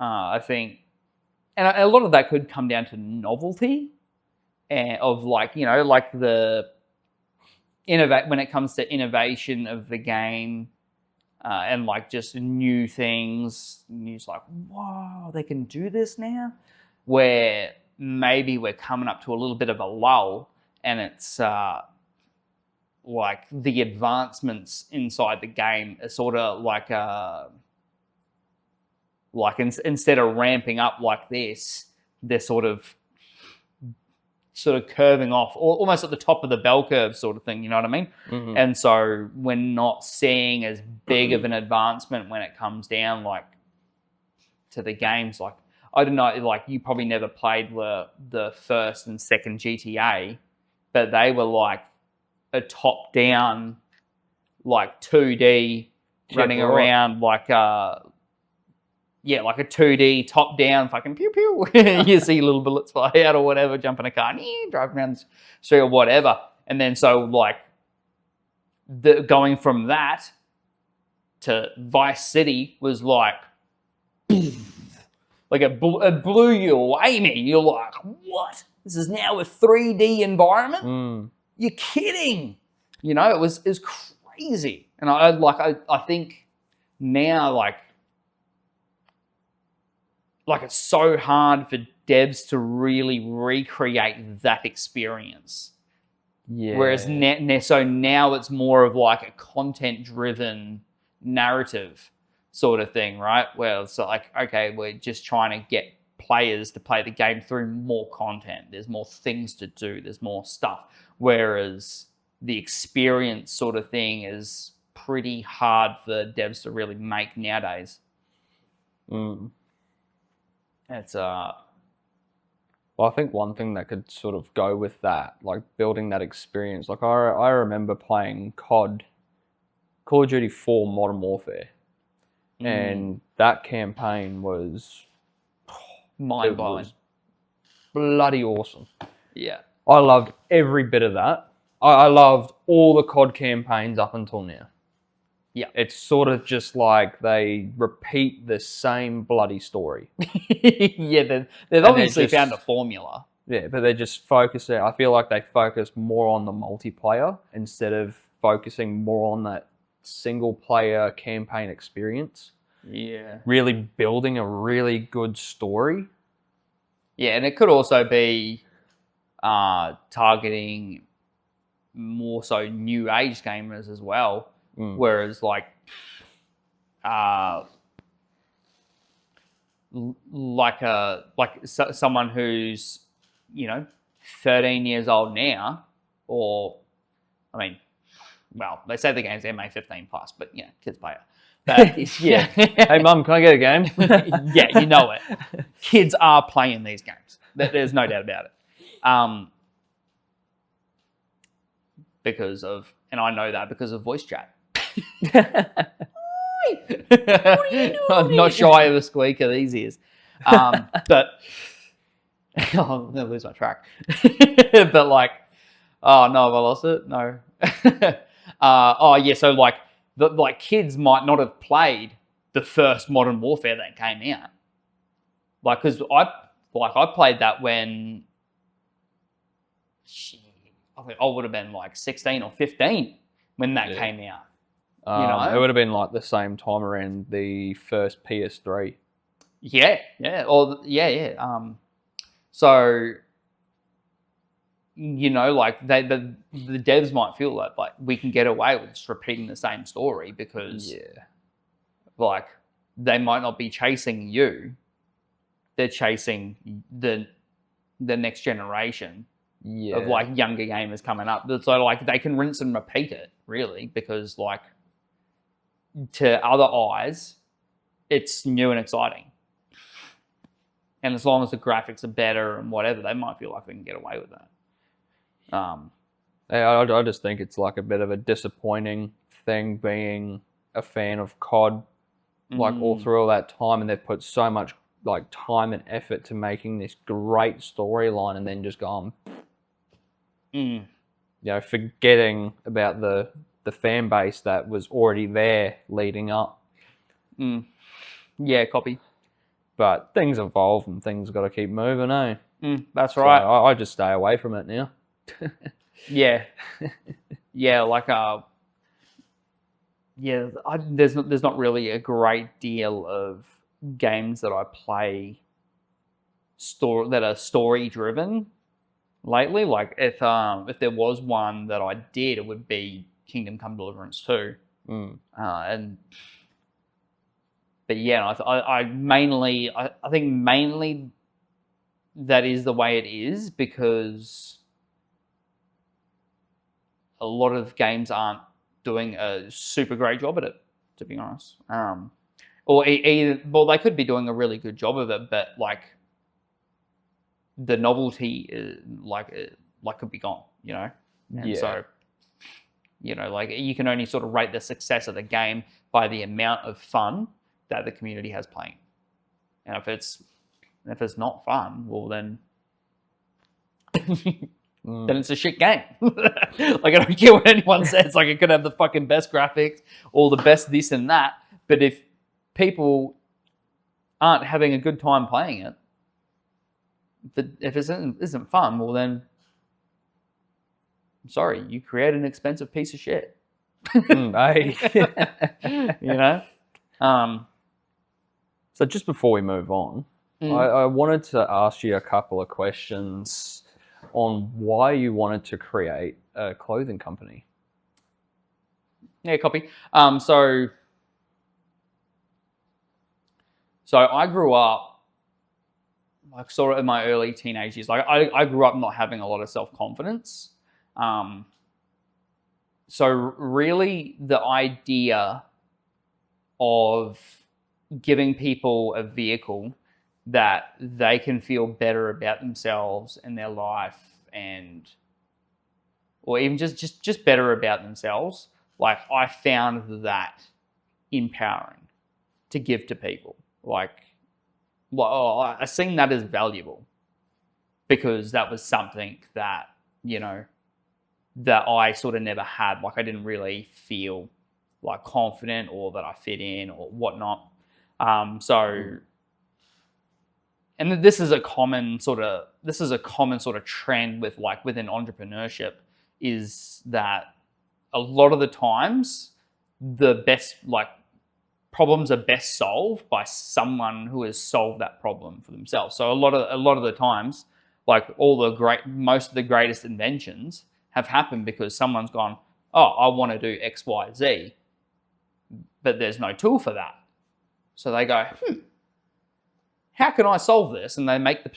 I think, and a lot of that could come down to novelty and of like the when it comes to innovation of the game and like just new things. And you're just like, wow, they can do this now. Where maybe we're coming up to a little bit of a lull, and it's like the advancements inside the game are sort of like instead of ramping up like this, they're sort of curving off, or almost at the top of the bell curve sort of thing, you know what I mean? Mm-hmm. And so we're not seeing as big of an advancement when it comes down like to the games. Like, I don't know, like you probably never played the first and second GTA, but they were like a top-down, like 2D running around like like a 2D top-down fucking pew-pew. You see little bullets fly out or whatever, jump in a car, drive around the street or whatever. And then so like going from that to Vice City was like it blew you away, man. You're like, what? This is now a 3D environment? You're kidding. You know, it was crazy. And I think now like it's so hard for devs to really recreate that experience. Yeah. Whereas now it's more of like a content-driven narrative sort of thing, right? Where it's like, okay, we're just trying to get players to play the game through more content. There's more things to do. There's more stuff. Whereas the experience sort of thing is pretty hard for devs to really make nowadays. It's Well, I think one thing that could sort of go with that, like building that experience, like I remember playing Call of Duty 4 Modern Warfare, and that campaign was mind-blowing. Bloody awesome. Yeah. I loved every bit of that. I loved all the COD campaigns up until now. Yeah. It's sort of just like they repeat the same bloody story. Yeah, they've obviously found a formula. Yeah, but they just focus it. I feel like they focus more on the multiplayer instead of focusing more on that single player campaign experience. Yeah. Really building a really good story. Yeah, and it could also be targeting more so new age gamers as well. Whereas someone who's 13 years old now, or I mean, well, they say the game's MA15 plus, but kids play it. But, yeah. Hey mum, can I get a game? Yeah, you know it. Kids are playing these games. There's no doubt about it. And I know that because of voice chat. I'm not shy of a squeaker these ears. But I'm gonna lose my track. But oh no, have I lost it? No. Oh yeah, so kids might not have played the first Modern Warfare that came out. Because I played that when I think I would have been 16 or 15 when that came out. It would have been the same time around the first PS3. Yeah. So the devs might feel like we can get away with just repeating the same story because they might not be chasing you, they're chasing the next generation of younger gamers coming up. So they can rinse and repeat it really because to other eyes, it's new and exciting. And as long as the graphics are better and whatever, they might feel like they can get away with that. I just think it's a bit of a disappointing thing being a fan of COD, all through all that time, and they've put so much time and effort to making this great storyline, and then just gone, forgetting about the fan base that was already there leading up. Yeah, copy. But things evolve and things got to keep moving, eh? That's right. So I just stay away from it now. Yeah. Yeah, there's not really a great deal of games that I play that are story driven lately. If there was one that I did, it would be Kingdom Come Deliverance 2. But yeah, I think mainly that is the way it is because a lot of games aren't doing a super great job at it, to be honest. Or they could be doing a really good job of it, but the novelty is, could be gone, And so, you can only sort of rate the success of the game by the amount of fun that the community has playing. And if it's not fun, well then then it's a shit game. Like, I don't care what anyone says. Like, it could have the fucking best graphics or the best this and that. But if people aren't having a good time playing it, if it isn't fun, well then, I'm sorry, you create an expensive piece of shit. Hey. You know? So just before we move on, I wanted to ask you a couple of questions on why you wanted to create a clothing company. Yeah, copy. So I grew up like sort of in my early teenage years. Like I grew up not having a lot of self-confidence. So really the idea of giving people a vehicle that they can feel better about themselves and their life, or even just better about themselves, like I found that empowering to give to people. Like, well, I seen that as valuable because that was something that, you know, that I sort of never had. Like, I didn't really feel like confident or that I fit in or whatnot. And this is a common sort of trend with like within entrepreneurship, is that a lot of the times the best like problems are best solved by someone who has solved that problem for themselves. So a lot of the times, like most of the greatest inventions have happened because someone's gone, oh, I want to do X, Y, Z, but there's no tool for that. So they go, how can I solve this? And they make the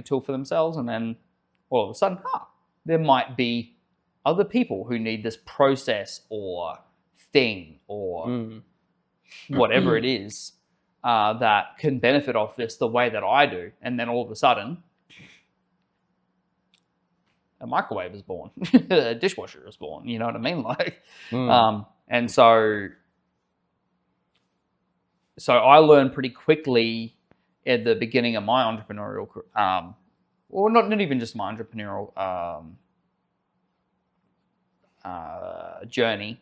tool for themselves, and then all of a sudden, there might be other people who need this process or thing or whatever it is that can benefit off this the way that I do. And then all of a sudden, a microwave is born, a dishwasher is born. You know what I mean? Like, and so I learned pretty quickly at the beginning of my entrepreneurial, or not even just my entrepreneurial journey,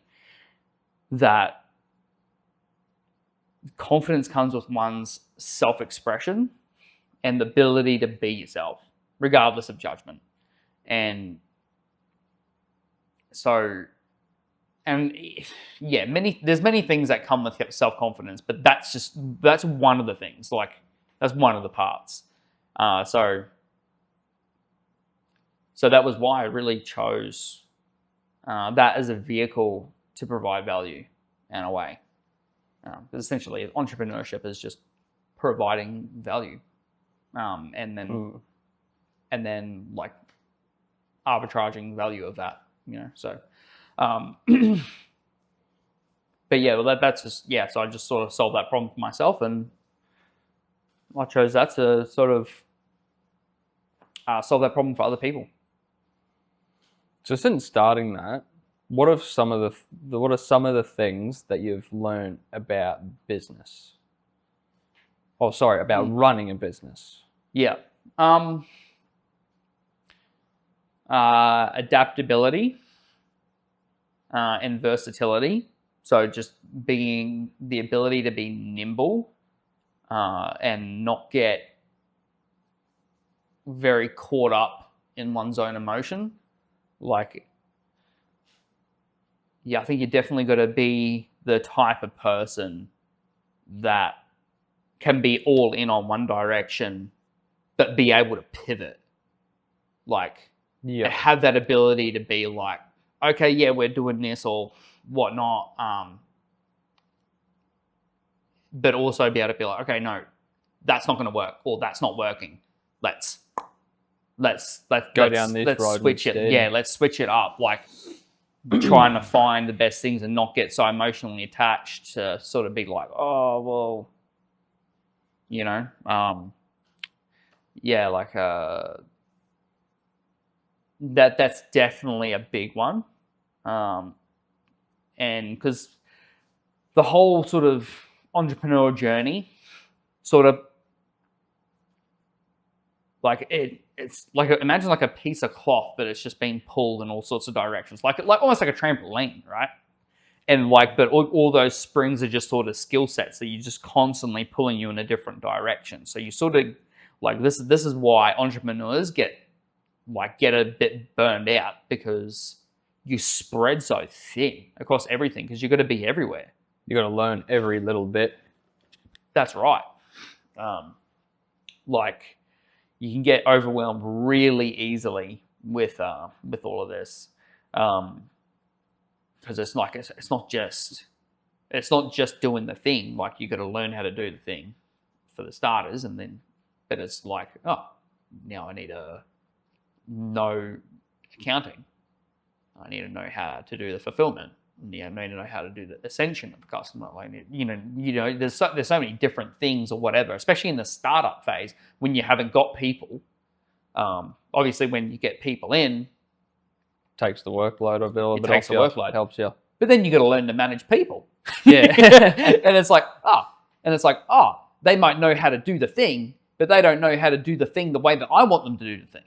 that confidence comes with one's self-expression and the ability to be yourself, regardless of judgment. And so, and yeah, there's many things that come with self-confidence, but that's one of the things. Like, that's one of the parts. So that was why I really chose that as a vehicle to provide value in a way. Because essentially, entrepreneurship is just providing value, and then like arbitraging value of that, you know. So, but yeah, well, that's just So I just sort of solved that problem for myself, and I chose that to sort of solve that problem for other people. Just in starting that, what are some of the things that you've learned about business? Oh, sorry, about running a business. Yeah. Adaptability and versatility. So just being the ability to be nimble and not get very caught up in one's own emotion. Like, I think you definitely got to be the type of person that can be all in on one direction, but be able to pivot. Like, have that ability to be like, okay, yeah, we're doing this or whatnot, but also be able to be like, okay, no, that's not going to work, or that's not working. Let's go down this road. Switch it. Yeah, let's switch it up. Like, trying to find the best things and not get so emotionally attached to sort of be like, oh, well, you know, like that's definitely a big one. And because the whole sort of entrepreneurial journey sort of like it's like imagine like a piece of cloth that it's just being pulled in all sorts of directions, like almost like a trampoline, right? And like, but all those springs are just sort of skill sets that you're just constantly pulling you in a different direction. So you sort of like this is why entrepreneurs get a bit burned out, because you spread so thin across everything because you've got to be everywhere. You got to learn every little bit. That's right. Like you can get overwhelmed really easily with all of this, because it's not just doing the thing. Like you got to learn how to do the thing for the starters, and then but it's like, oh, now I need to know accounting. I need to know how to do the fulfillment. I need to know how to do the ascension of the customer. Like, there's so many different things or whatever, especially in the startup phase when you haven't got people. Obviously, when you get people in, takes the workload of it. It takes the workload. Helps you. But then you got to learn to manage people. Yeah. and it's like, they might know how to do the thing, but they don't know how to do the thing the way that I want them to do the thing.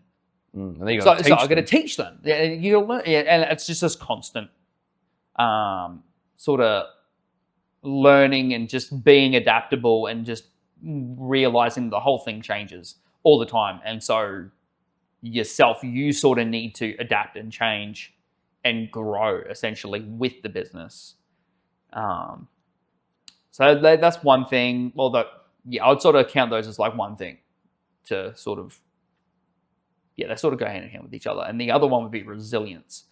And then So I've got to teach them. You'll learn, and it's just this constant sort of learning and just being adaptable and just realizing the whole thing changes all the time. And so yourself, you sort of need to adapt and change and grow essentially with the business. So that's one thing. Well, I would sort of count those as like one thing to sort of, they sort of go hand in hand with each other. And the other one would be resilience.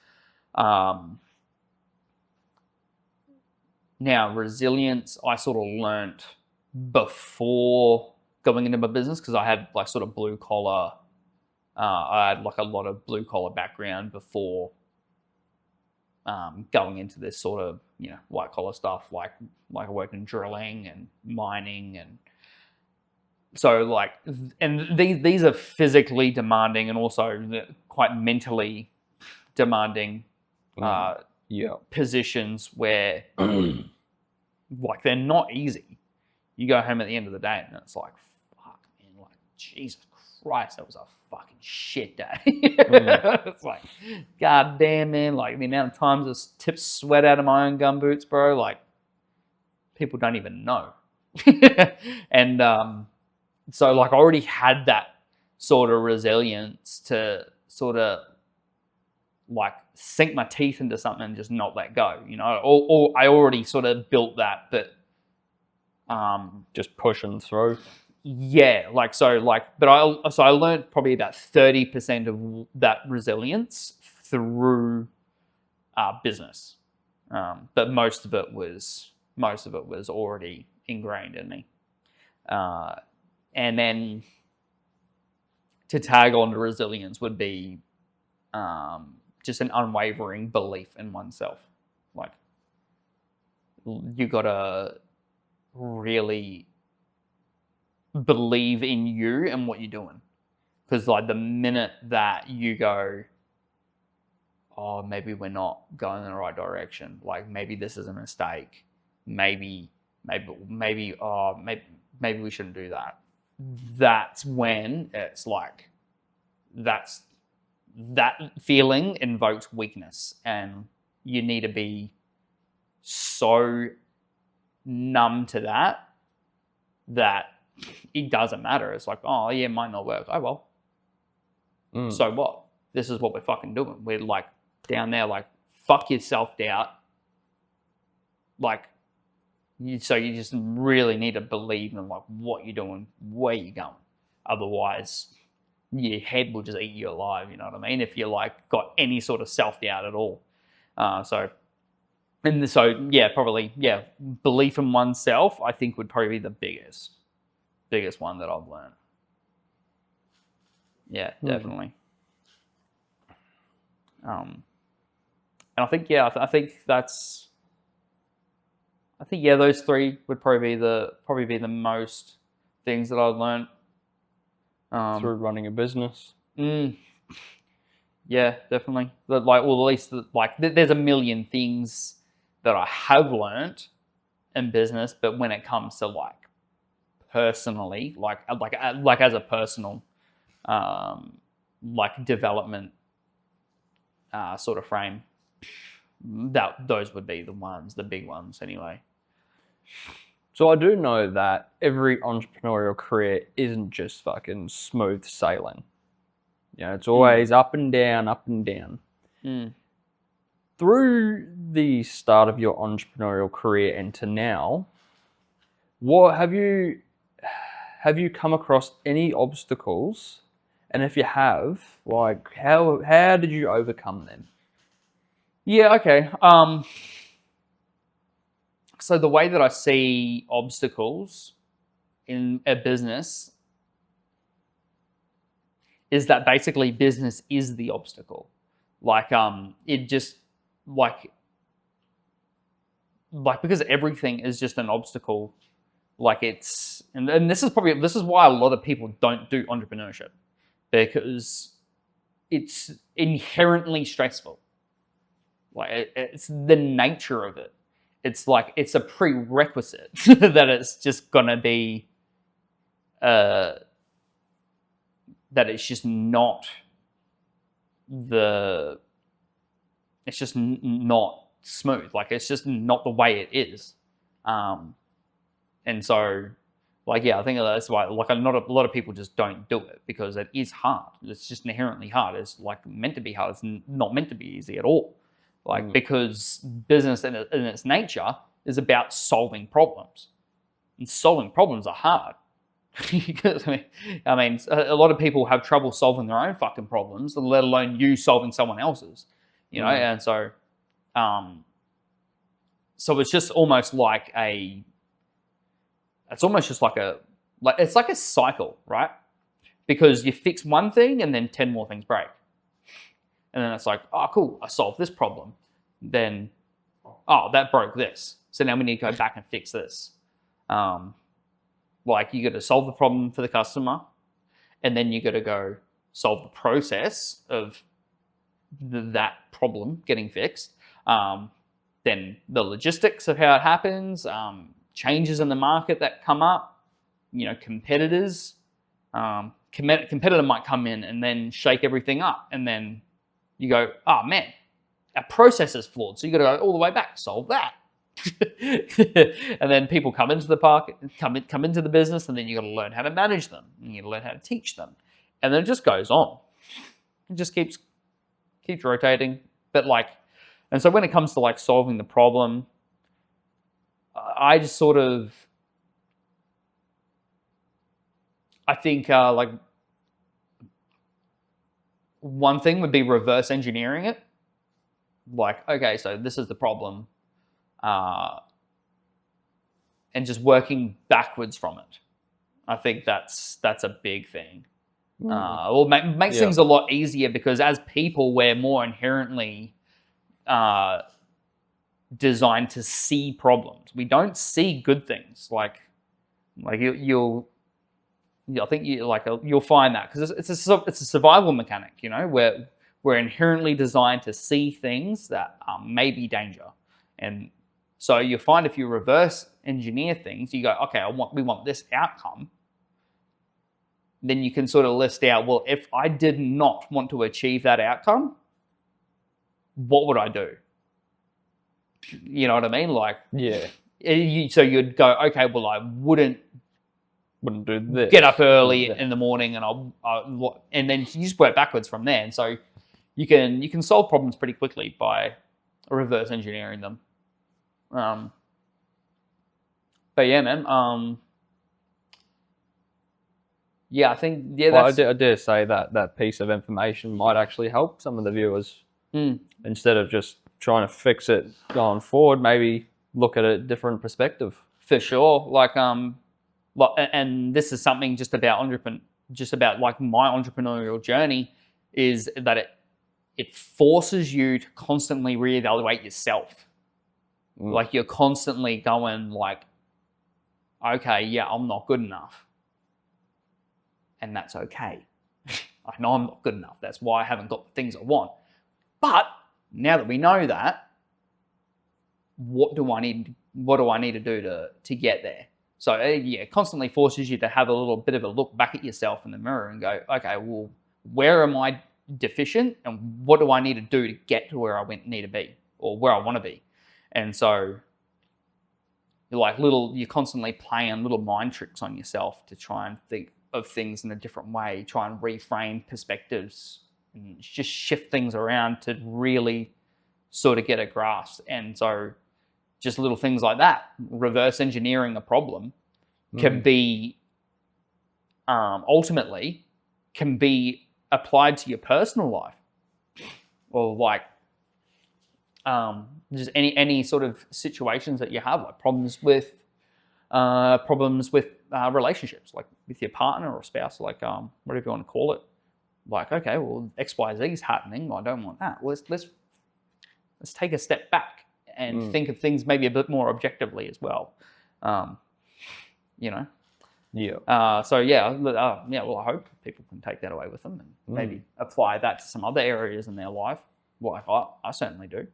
Now, resilience, I sort of learnt before going into my business because I had like sort of blue collar. I had like a lot of blue collar background before going into this sort of white collar stuff. Like I worked in drilling and mining, and so like, and these are physically demanding and also quite mentally demanding positions where like they're not easy. You go home at the end of the day and it's like, fuck man, like Jesus Christ, that was a fucking shit day. It's like, god damn man, like the amount of times I tipped sweat out of my own gumboots, bro, like people don't even know. And so like I already had that sort of resilience to sort of like sink my teeth into something and just not let go, or I already sort of built that, but just pushing through. Yeah, but I learned probably about 30% of that resilience through business, but most of it was already ingrained in me, and then to tag on to resilience would be just an unwavering belief in oneself. Like you gotta really believe in you and what you're doing, because like the minute that you go, oh, maybe we're not going in the right direction, like maybe this is a mistake, maybe we shouldn't do that, that's when it's like that feeling invokes weakness, and you need to be so numb to that it doesn't matter. It's like, oh yeah, it might not work. Oh well. So what? This is what we're fucking doing. We're like down there, like fuck your self-doubt. Like so you just really need to believe in like what you're doing, where you're going. Otherwise, your head will just eat you alive. You know what I mean? If you like got any sort of self-doubt at all. Probably belief in oneself, I think, would probably be the biggest one that I've learned. Yeah, definitely. And I think those three would probably be the most things that I've learned through running a business. Yeah, definitely. Like, or at least like there's a million things that I have learned in business, but when it comes to like personally, like as a personal like development sort of frame, those would be the big ones anyway. So I do know that every entrepreneurial career isn't just fucking smooth sailing. You know, it's always up and down, up and down. Through the start of your entrepreneurial career and to now, what have you come across any obstacles? And if you have, like, how did you overcome them? Yeah, okay. So the way that I see obstacles in a business is that basically business is the obstacle. Like, it just like because everything is just an obstacle. Like it's, and this is why a lot of people don't do entrepreneurship, because it's inherently stressful. Like it's the nature of it. It's like it's a prerequisite that it's just gonna be, that it's just not it's just not smooth. Like it's just not the way it is. And so, like, yeah, I think that's why, like, not a lot of people just don't do it, because it is hard. It's just inherently hard. It's like meant to be hard. It's not meant to be easy at all. Like, because business in its nature is about solving problems, and solving problems are hard. I mean, a lot of people have trouble solving their own fucking problems, let alone you solving someone else's. You know, and so, so it's just almost like it's like a cycle, right? Because you fix one thing and then 10 more things break. And then it's like, oh, cool, I solved this problem. Then, oh, that broke this. So now we need to go back and fix this. Like, you got to solve the problem for the customer, and then you got to go solve the process of that problem getting fixed. Then the logistics of how it happens, changes in the market that come up, you know, competitors. Competitor might come in and then shake everything up, and then you go, oh man, our process is flawed, so you got to go all the way back, solve that. And then people come into the park, come into the business, and then you got to learn how to manage them, and you got to learn how to teach them, and then it just goes on. It just keeps rotating. But like, and so when it comes to like solving the problem, I just sort of, I think like one thing would be reverse engineering it. Like, okay, so this is the problem, and just working backwards from it. I think that's a big thing. Well, makes things a lot easier, because as people, we're more inherently designed to see problems. We don't see good things. Like you'll find that, because it's a survival mechanic. You know, where we're inherently designed to see things that may be danger, and so you find if you reverse engineer things, you go, okay, we want this outcome. Then you can sort of list out, well, if I did not want to achieve that outcome, what would I do? You know what I mean? Like, yeah. So you'd go, okay, well, I wouldn't do this. Get up early in the morning, and and then you just work backwards from there. And so you can solve problems pretty quickly by reverse engineering them. But yeah, man. Yeah, I think Well, I dare say that piece of information might actually help some of the viewers. Instead of just trying to fix it going forward, maybe look at a different perspective. For sure. Like and this is something just about like my entrepreneurial journey, is that it forces you to constantly reevaluate yourself. Like, you're constantly going like, okay, yeah, I'm not good enough. And that's okay. I know I'm not good enough. That's why I haven't got the things I want. But now that we know that, what do I need to do to get there? So yeah, it constantly forces you to have a little bit of a look back at yourself in the mirror and go, okay, well, where am I deficient and what do I need to do to get to where I need to be or where I want to be. And so you're constantly playing little mind tricks on yourself to try and think of things in a different way, try and reframe perspectives and just shift things around to really sort of get a grasp. And so just little things like that, reverse engineering a problem can be ultimately can be applied to your personal life, or like just any sort of situations that you have, like problems with relationships, like with your partner or spouse, like whatever you want to call it. Like, okay, well, XYZ is happening. I don't want that. Let's take a step back and think of things maybe a bit more objectively as well. Yeah. So yeah. Well, I hope people can take that away with them and maybe apply that to some other areas in their life. Like I certainly do.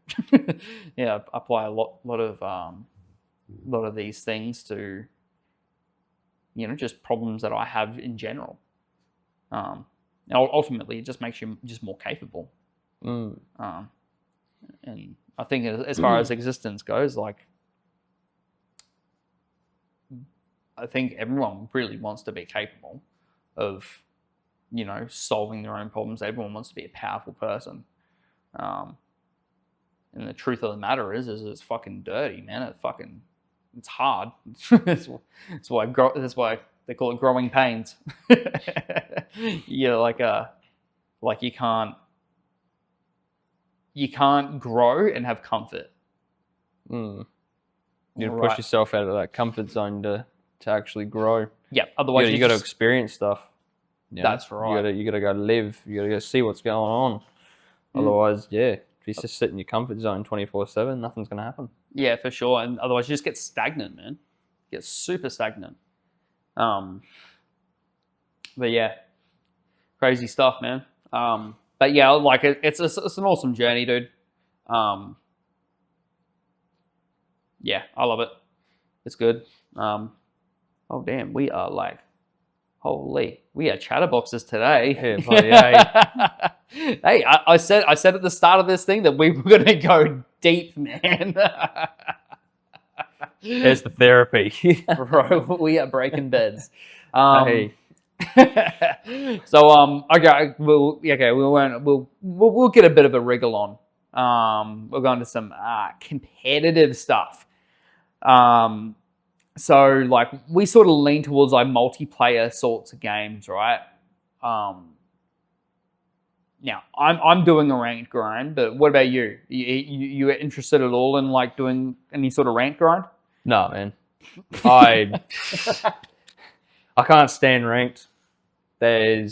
Yeah, apply a lot of these things to, just problems that I have in general. Ultimately, it just makes you just more capable. And I think as far as existence goes, like, I think everyone really wants to be capable of, solving their own problems. Everyone wants to be a powerful person. And the truth of the matter is it's fucking dirty, man. It's hard. That's why they call it growing pains. Yeah, like you can't grow and have comfort. You push yourself out of that comfort zone to actually grow. Yeah, otherwise you got to experience stuff. That's right. You got to go live. You got to go see what's going on. Otherwise, if you just sit in your comfort zone 24/7, nothing's going to happen. Yeah, for sure. And otherwise, you just get stagnant, man. Get super stagnant. But yeah, crazy stuff, man. But yeah, like it's an awesome journey, dude. Yeah, I love it. It's good. Oh damn, we are like, holy, we are chatterboxes today. Yeah, bloody hell. Hey, I said at the start of this thing that we were gonna go deep, man. There's the therapy. Bro, we are breaking beds. Hey. So we'll get a bit of a wriggle on. We're going to some competitive stuff. So like we sort of lean towards like multiplayer sorts of games, right? Now I'm doing a ranked grind, but what about you? You interested at all in like doing any sort of ranked grind? No, man. I can't stand ranked. I'm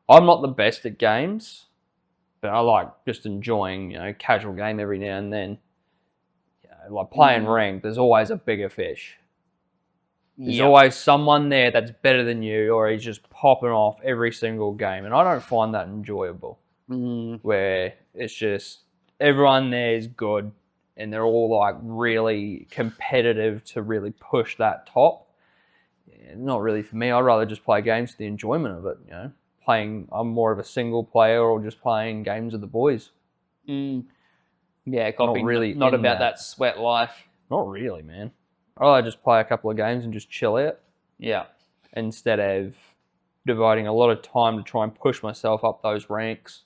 not the best at games, but I like just enjoying, casual game every now and then. Like playing ranked, there's always a bigger fish. There's always someone there that's better than you, or he's just popping off every single game, and I don't find that enjoyable. Where it's just everyone there is good, and they're all like really competitive to really push that top. Not really for me. I'd rather just play games for the enjoyment of it. I'm more of a single player, or just playing games with the boys. Yeah, not about that sweat life. Not really, man. I'd rather just play a couple of games and just chill out. Yeah. Instead of dividing a lot of time to try and push myself up those ranks.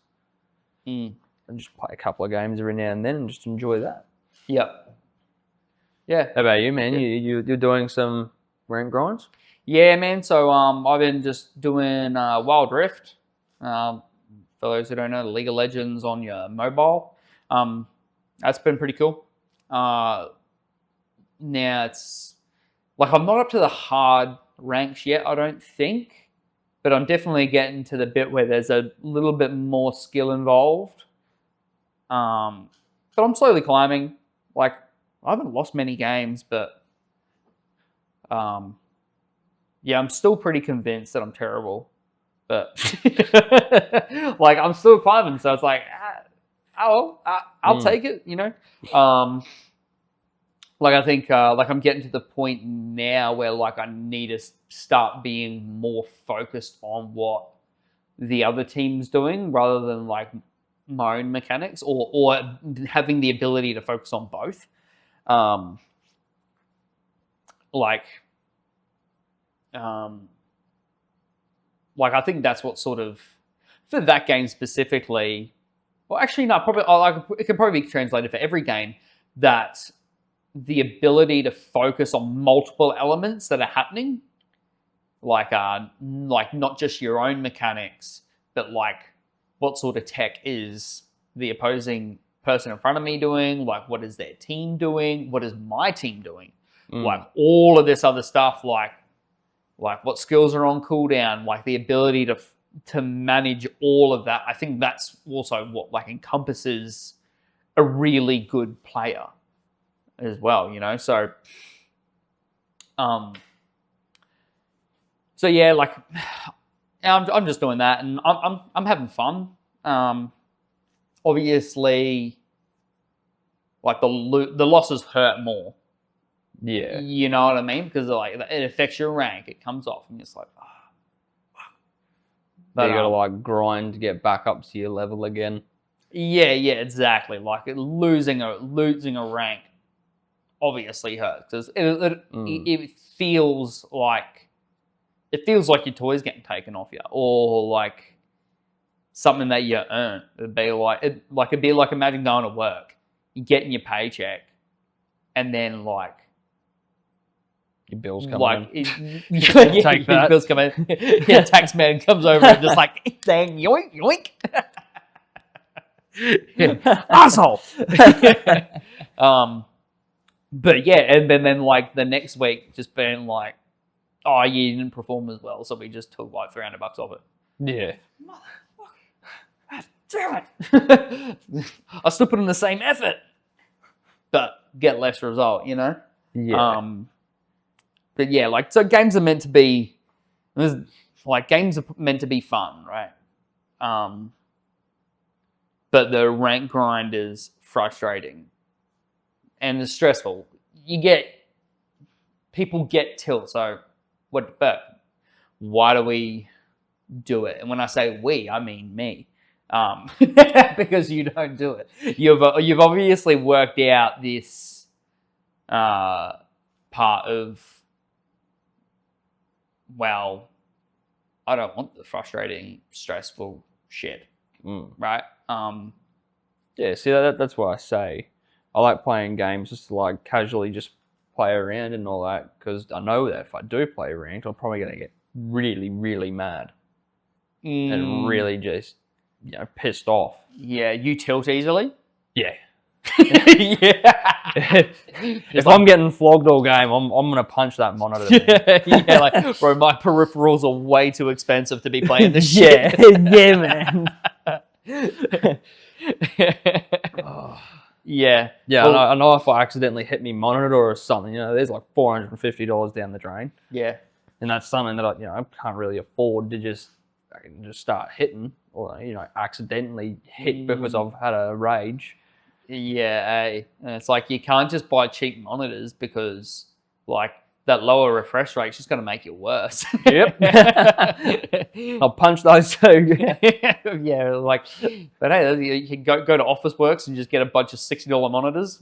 And just play a couple of games every now and then and just enjoy that. Yep. Yeah. How about you, man? You're doing some rank grinds? Yeah, man. So I've been just doing Wild Rift. For those who don't know, the League of Legends on your mobile. That's been pretty cool. Now it's like I'm not up to the hard ranks yet, I don't think, but I'm definitely getting to the bit where there's a little bit more skill involved. But I'm slowly climbing. Like I haven't lost many games, but I'm still pretty convinced that I'm terrible. But like I'm still climbing, so it's like. I'll take it, Like I think, like I'm getting to the point now where like I need to start being more focused on what the other team's doing rather than like my own mechanics, or having the ability to focus on both. Like I think that's what sort of, for that game specifically, well, actually, no, probably it can probably be translated for every game, that the ability to focus on multiple elements that are happening, like not just your own mechanics, but like what sort of tech is the opposing person in front of me doing, like what is their team doing, what is my team doing, like all of this other stuff, like what skills are on cooldown, like the ability to manage all of that. I think that's also what like encompasses a really good player as well, you know. So yeah, like I'm just doing that, and I'm having fun. Obviously, like the losses hurt more. Yeah, you know what I mean, because like it affects your rank. It comes off, and it's like, but you gotta like grind to get back up to your level again. Yeah, exactly. Like losing a rank obviously hurts, because it feels like your toy's getting taken off you, or like something that you earn. It'd be like imagine going to work, you getting your paycheck, and then like your bills come in. Take that. Your bills come in. Yeah, tax man comes over and just like, dang, yoink, yoink. Asshole. But yeah, and then like the next week just being like, oh, you didn't perform as well, so we just took like $300 off it. Yeah. Motherfucker. Damn it. I still put in the same effort, but get less result, you know? Yeah. But yeah, like, so games are meant to be, games are meant to be fun, right? But the rank grind is frustrating and it's stressful. People get tilt. So what the fuck? Why do we do it? And when I say we, I mean me. Because you don't do it. You've obviously worked out this part of, well, I don't want the frustrating, stressful shit, right? Yeah, see, that's why I say I like playing games just to like casually just play around and all that, because I know that if I do play ranked, I'm probably going to get really, really mad and really just, pissed off. Yeah, you tilt easily? Yeah. Yeah. If I'm getting flogged all game, I'm gonna punch that monitor. Yeah, like, bro, my peripherals are way too expensive to be playing this shit. Yeah, man. Yeah. Well, I know if I accidentally hit me monitor or something, there's like $450 down the drain. Yeah. And that's something that I can't really afford to just start hitting, or accidentally hit because I've had a rage. Yeah, and it's like you can't just buy cheap monitors, because like that lower refresh rate is just going to make it worse. Yep. I'll punch those too. Yeah, like, but hey, you can go to Officeworks and just get a bunch of $60 monitors.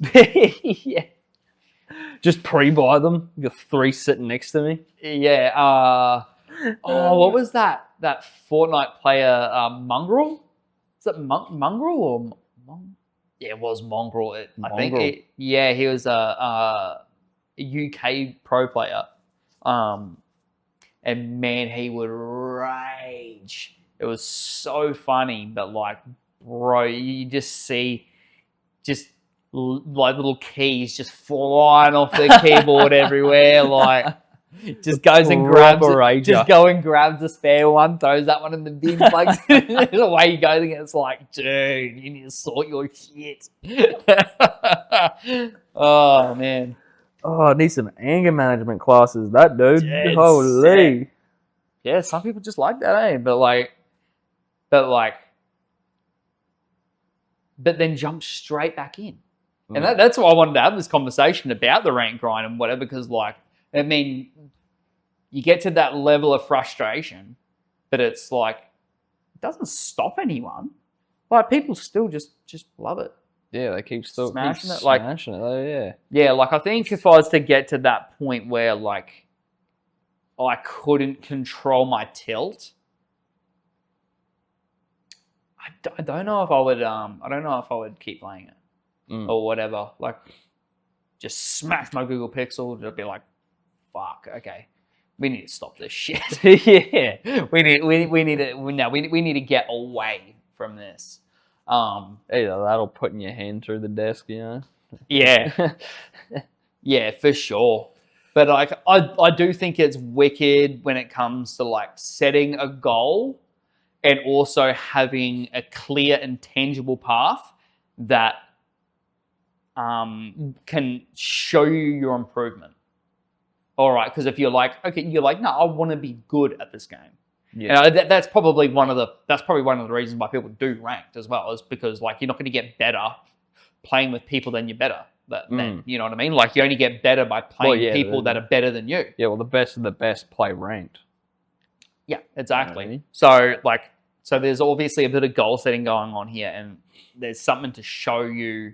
Yeah. Just pre-buy them. You got 3 sitting next to me. Yeah. What was that Fortnite player, Mongrel? Is it Mongrel or Yeah, it was Mongrel. I think. He was a UK pro player, and man, he would rage. It was so funny, but like, bro, you just see like little keys just flying off the keyboard everywhere, like. Just goes and grabs it. Just go and grabs the spare one, throws that one in the bin, plugs it. Away you go. And it's like, dude, you need to sort your shit. Oh man. Oh, I need some anger management classes. That dude. Dead Holy. sick. Yeah, some people just like that, eh? But then jump straight back in. And that's why I wanted to have this conversation about the rank grind and whatever, because like, I mean, you get to that level of frustration, but it's like it doesn't stop anyone. Like people still just love it. Yeah, they keep still Smashing keep it, like- smashing it though. Yeah. Yeah, like I think if I was to get to that point where like I couldn't control my tilt, I don't know if I would. I don't know if I would keep playing it or whatever. Like, just smash my Google Pixel. Just be like, fuck. Okay, we need to stop this shit. Yeah. we need to get away from this. Either that or putting your hand through the desk, you know. Yeah, yeah, for sure. But like, I do think it's wicked when it comes to like setting a goal and also having a clear and tangible path that can show you your improvement. All right, because if you're like, okay, you're like, no, I want to be good at this game. Yeah. And that's probably one of the reasons why people do ranked as well, is because like you're not going to get better playing with people than you're better. Then you know what I mean? Like you only get better by playing people that are better than you. Yeah, well, the best of the best play ranked. Yeah, exactly. You know So so there's obviously a bit of goal setting going on here, and there's something to show you,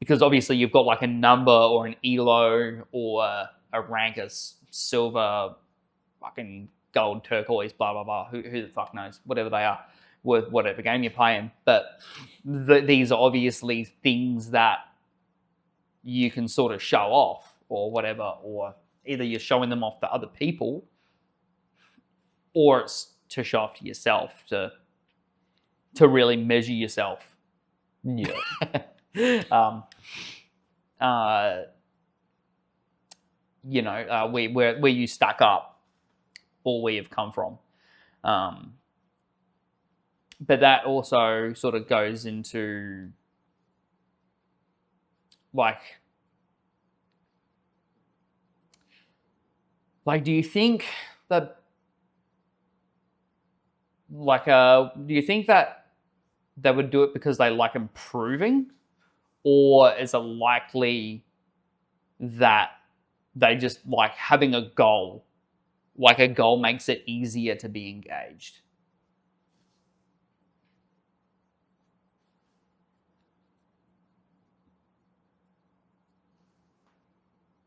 because obviously you've got like a number or an elo or a rank as silver, fucking gold, turquoise, blah blah blah. Who the fuck knows? Whatever they are, with whatever game you're playing. But these are obviously things that you can sort of show off or whatever, or either you're showing them off to other people, or it's to show off to yourself to really measure yourself. Yeah. You know, where you stack up or where you've come from. But that also sort of goes into like do you think that do you think that they would do it because they like improving, or is it likely that they just like having a goal? Like a goal makes it easier to be engaged.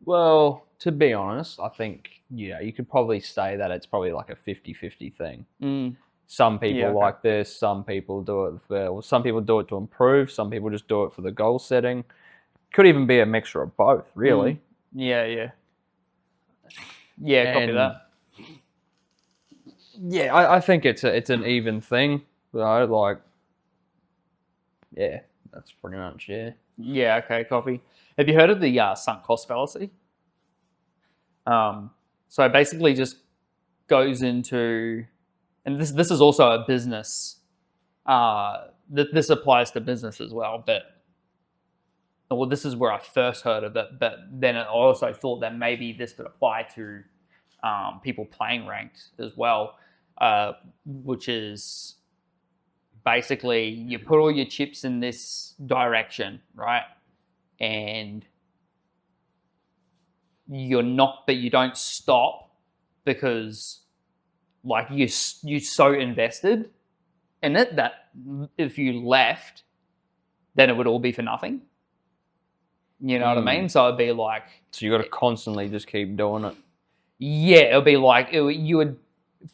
Well, to be honest, I think, you could probably say that it's probably like a 50-50 thing. Some people like this, some people do it some people do it to improve, some people just do it for the goal setting. Could even be a mixture of both, really. Yeah, copy that. Yeah, I think it's an even thing. Like, yeah, that's pretty much, yeah. Yeah, okay, copy. Have you heard of the sunk cost fallacy? So basically just goes into, and this is also a business, this applies to business as well, well, this is where I first heard of it, but then I also thought that maybe this could apply to people playing ranked as well, which is basically you put all your chips in this direction, right? And but you don't stop, because like you're so invested in it that if you left, then it would all be for nothing. You know what I mean? So it'd be like, so you got to constantly just keep doing it. Yeah, it'll be like you would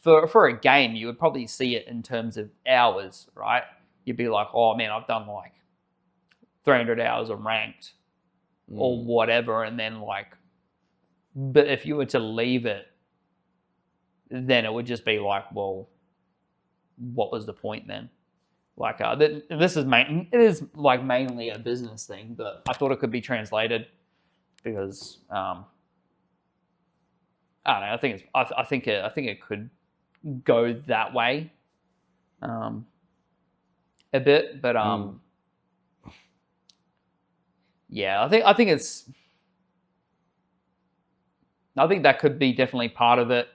for a game, you would probably see it in terms of hours, right? You'd be like, oh man, I've done like 300 hours of ranked or whatever, and then like, but if you were to leave it, then it would just be like, well, what was the point then? Like, this is it is like mainly a business thing, but I thought it could be translated because I don't know. I think it could go that way, a bit, but yeah, I think that could be definitely part of it.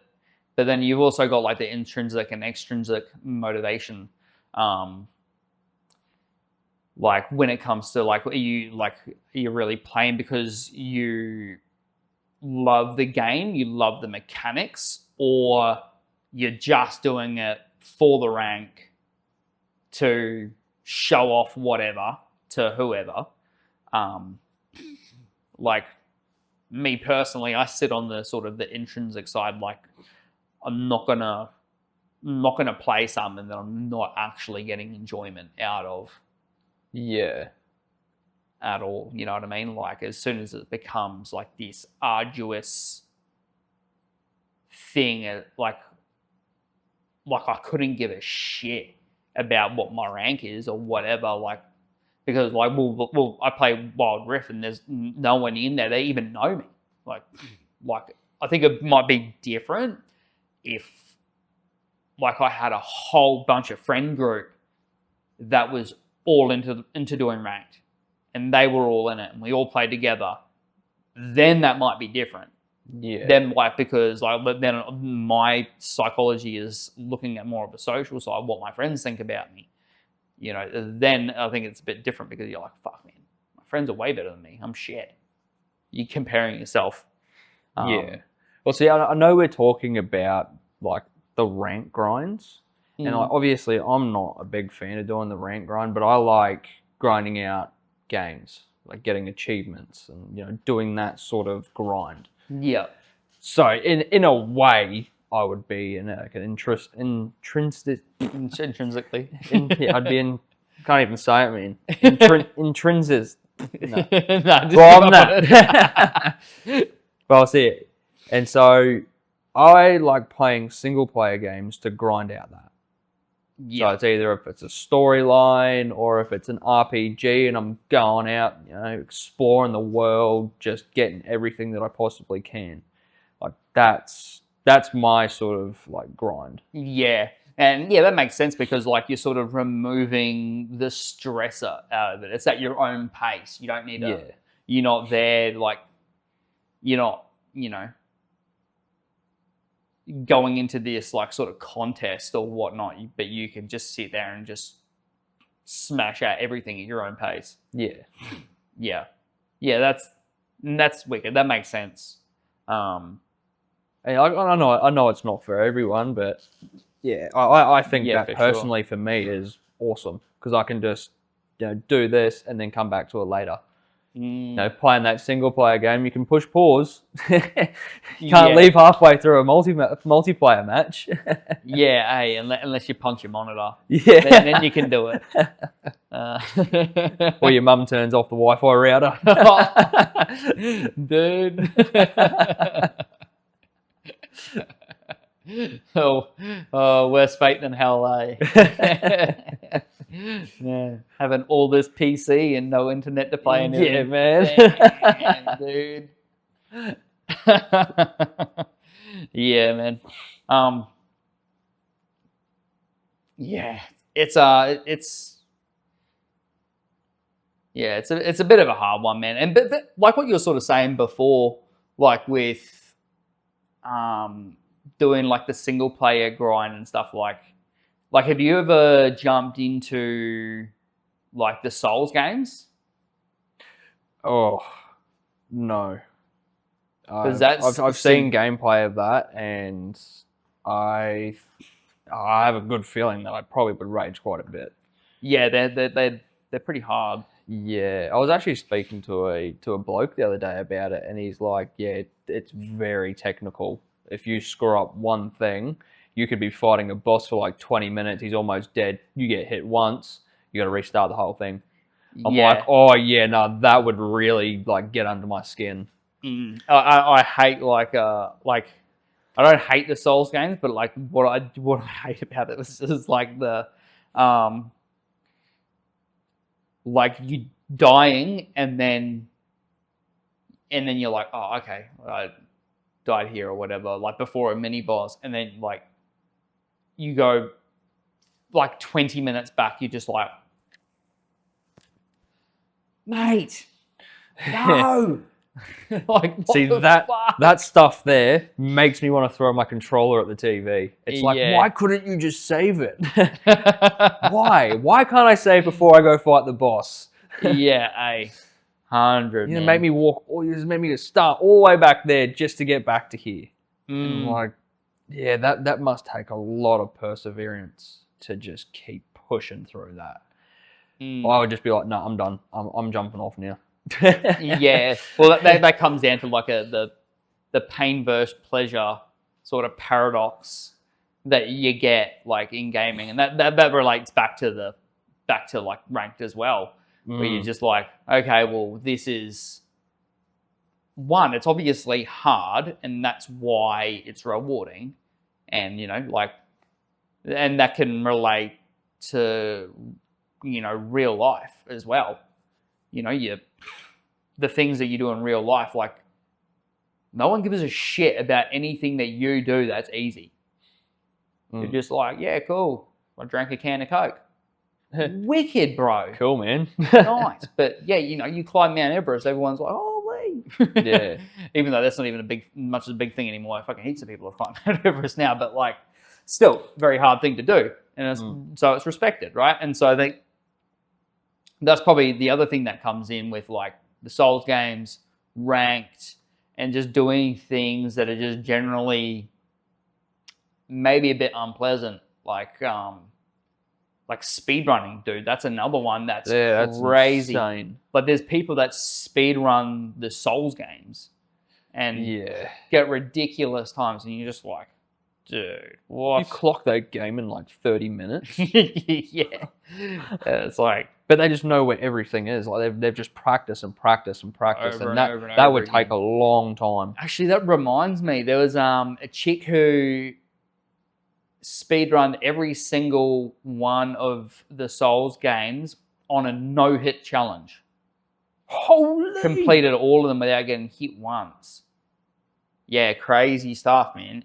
But then you've also got like the intrinsic and extrinsic motivation. Like when it comes to like, are you really playing because you love the game, you love the mechanics, or you're just doing it for the rank to show off whatever to whoever. Like me personally, I sit on the sort of the intrinsic side. Like I'm not gonna play something that I'm not actually getting enjoyment out of. Yeah. At all, you know what I mean? Like as soon as it becomes like this arduous thing, like I couldn't give a shit about what my rank is or whatever, like because like well I play Wild Rift and there's no one in there, they even know me. Like I think it might be different if like I had a whole bunch of friend group that was all into doing ranked and they were all in it and we all played together, then that might be different. Yeah. Then like because like then my psychology is looking at more of a social side, what my friends think about me. You know, then I think it's a bit different because you're like, fuck man, my friends are way better than me. I'm shit. You're comparing yourself. Yeah. Well, see, I know we're talking about like the rank grinds, and like, obviously I'm not a big fan of doing the rank grind, but I like grinding out games, like getting achievements and, you know, doing that sort of grind. Yeah. So in a way, I would be in like an intrinsically. Yeah, I'd be in. Can't even say it, man. Intrinsic. No. Well, I'm not. Well, I'll see it. And so I like playing single player games to grind out that. Yeah. So it's either if it's a storyline or if it's an RPG and I'm going out, you know, exploring the world, just getting everything that I possibly can. Like that's my sort of like grind. Yeah. And yeah, that makes sense because like you're sort of removing the stressor out of it. It's at your own pace. You don't need to, you're not there like, you're not, you know, going into this like sort of contest or whatnot, but you can just sit there and just smash out everything at your own pace. Yeah. Yeah, that's wicked. That makes sense. Hey, I know it's not for everyone, but yeah, I think that personally for me is awesome because I can just, you know, do this and then come back to it later. You know, playing that single player game, you can push pause. You can't leave halfway through a multiplayer match. Yeah, hey, unless you punch your monitor. Yeah, then you can do it. Or your mum turns off the Wi-Fi router. Dude. Worse fate than hell, eh? Yeah, having all this PC and no internet to play anything. Yeah, man. Damn, dude. Yeah, man. Yeah, it's a bit of a hard one, man. And but like what you were sort of saying before, like with doing like the single player grind and stuff, like have you ever jumped into like the Souls games? Oh no. I've seen gameplay of that, and I have a good feeling that I probably would rage quite a bit. Yeah, they're pretty hard. Yeah, I was actually speaking to a bloke the other day about it, and he's like, "Yeah, it's very technical. If you screw up one thing, you could be fighting a boss for like 20 minutes. He's almost dead. You get hit once, you got to restart the whole thing." I'm like, "Oh yeah, no, that would really like get under my skin." I hate like I don't hate the Souls games, but like what I hate about it is like the like you dying and then you're like, oh okay, I died here or whatever, like before a mini boss, and then like you go like 20 minutes back, you're just like, mate, no. Like, see that stuff there makes me want to throw my controller at the TV. It's like, why couldn't you just save it? Why can't I save before I go fight the boss? Yeah, 100. You make me walk, or you just make me start all the way back there just to get back to here. And like, yeah, that must take a lot of perseverance to just keep pushing through that. Mm. I would just be like, no, I'm done. I'm jumping off now. Yeah. Well, that comes down to like the pain versus pleasure sort of paradox that you get like in gaming, and that relates back to like ranked as well, where you're just like, okay, well, this is one. It's obviously hard, and that's why it's rewarding, and like, and that can relate to real life as well. The things that you do in real life, like no one gives a shit about anything that you do that's easy. You're just like, yeah, cool. I drank a can of Coke. Wicked, bro. Cool, man. Nice. But yeah, you climb Mount Everest, everyone's like, holy. Yeah. Even though that's not even much of a big thing anymore. Fucking heaps of people have climbed Mount Everest now, but like, still, very hard thing to do. And so it's respected, right? And so I think that's probably the other thing that comes in with like the Souls games, ranked, and just doing things that are just generally maybe a bit unpleasant, like speedrunning, dude. That's another one that's crazy. Insane. But there's people that speedrun the Souls games and get ridiculous times, and you're just like, dude, what? You clock that game in like 30 minutes. Yeah. It's like, but they just know where everything is. Like they've just practiced and practiced and practiced, Over and and over and that over would again. take a long time. Actually, that reminds me, there was a chick who speedrun every single one of the Souls games on a no-hit challenge. Holy! Completed all of them without getting hit once. Yeah, crazy stuff, man.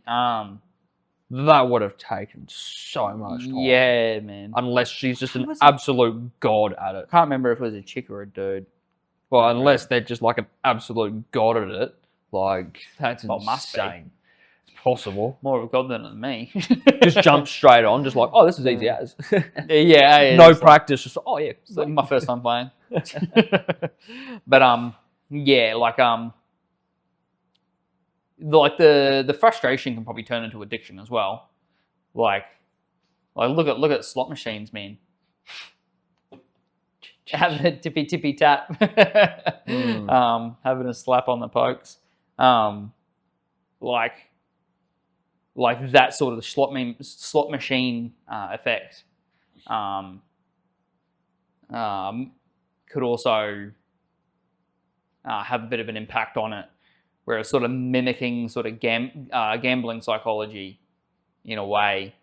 That would have taken so much time. Yeah, man. Unless she's just an absolute god at it. I can't remember if it was a chick or a dude. Well, unless they're just like an absolute god at it. Like, that's Well, must be. insane. It's possible. More of a god than me. Just jump straight on, just like, oh, this is easy as. Yeah. No practice, just, oh, yeah. It's like my first time playing. But, yeah, like the frustration can probably turn into addiction as well. Like look at slot machines, man. Having a tippy tap, having a slap on the pokes, like that sort of slot machine effect could also have a bit of an impact on it, where it's sort of mimicking sort of gambling psychology in a way.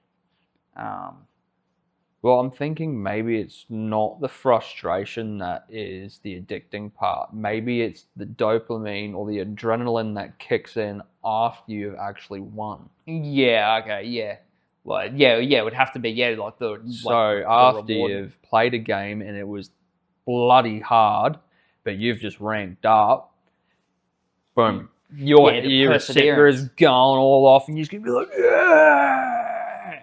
Well, I'm thinking maybe it's not the frustration that is the addicting part. Maybe it's the dopamine or the adrenaline that kicks in after you've actually won. Yeah, okay, yeah. Well, yeah, it would have to be, like the... So like after the reward. you've played a game and it was bloody hard, but you've just ranked up, boom. Your sticker is going all off and you're just going to be like, yeah!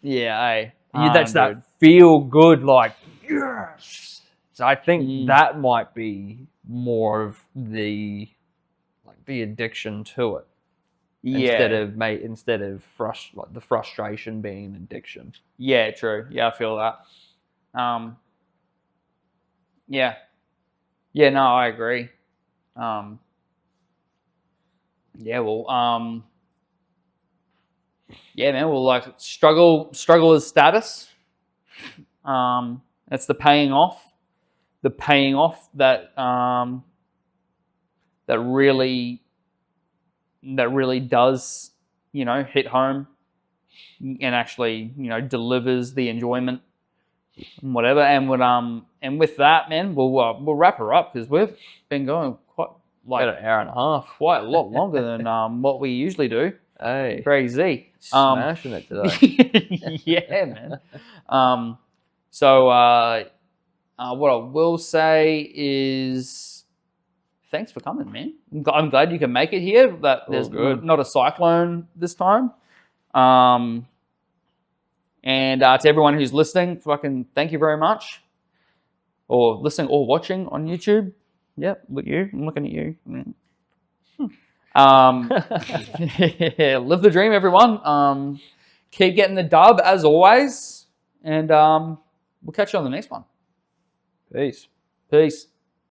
Yeah, That's that feel good, like, yes! So I think that might be more of the addiction to it. Yeah. Instead of the frustration being an addiction. Yeah, true. Yeah, I feel that. Yeah. Yeah, no, I agree. Yeah, well, yeah, man, well, like struggle is status. That's the paying off that that really does, hit home and actually, delivers the enjoyment and whatever. And with that, man, we'll wrap her up because we've been going quite About an hour and a half. quite a lot longer than what we usually do. Hey, Crazy. smashing it today. Yeah, man. So what I will say is thanks for coming, man. I'm glad you can make it here. That there's not a cyclone this time. And to everyone who's listening, fucking thank you very much. Or listening or watching on YouTube. Yep, look you. I'm looking at you. Live the dream, everyone. Keep getting the dub as always. And we'll catch you on the next one. Peace. Peace.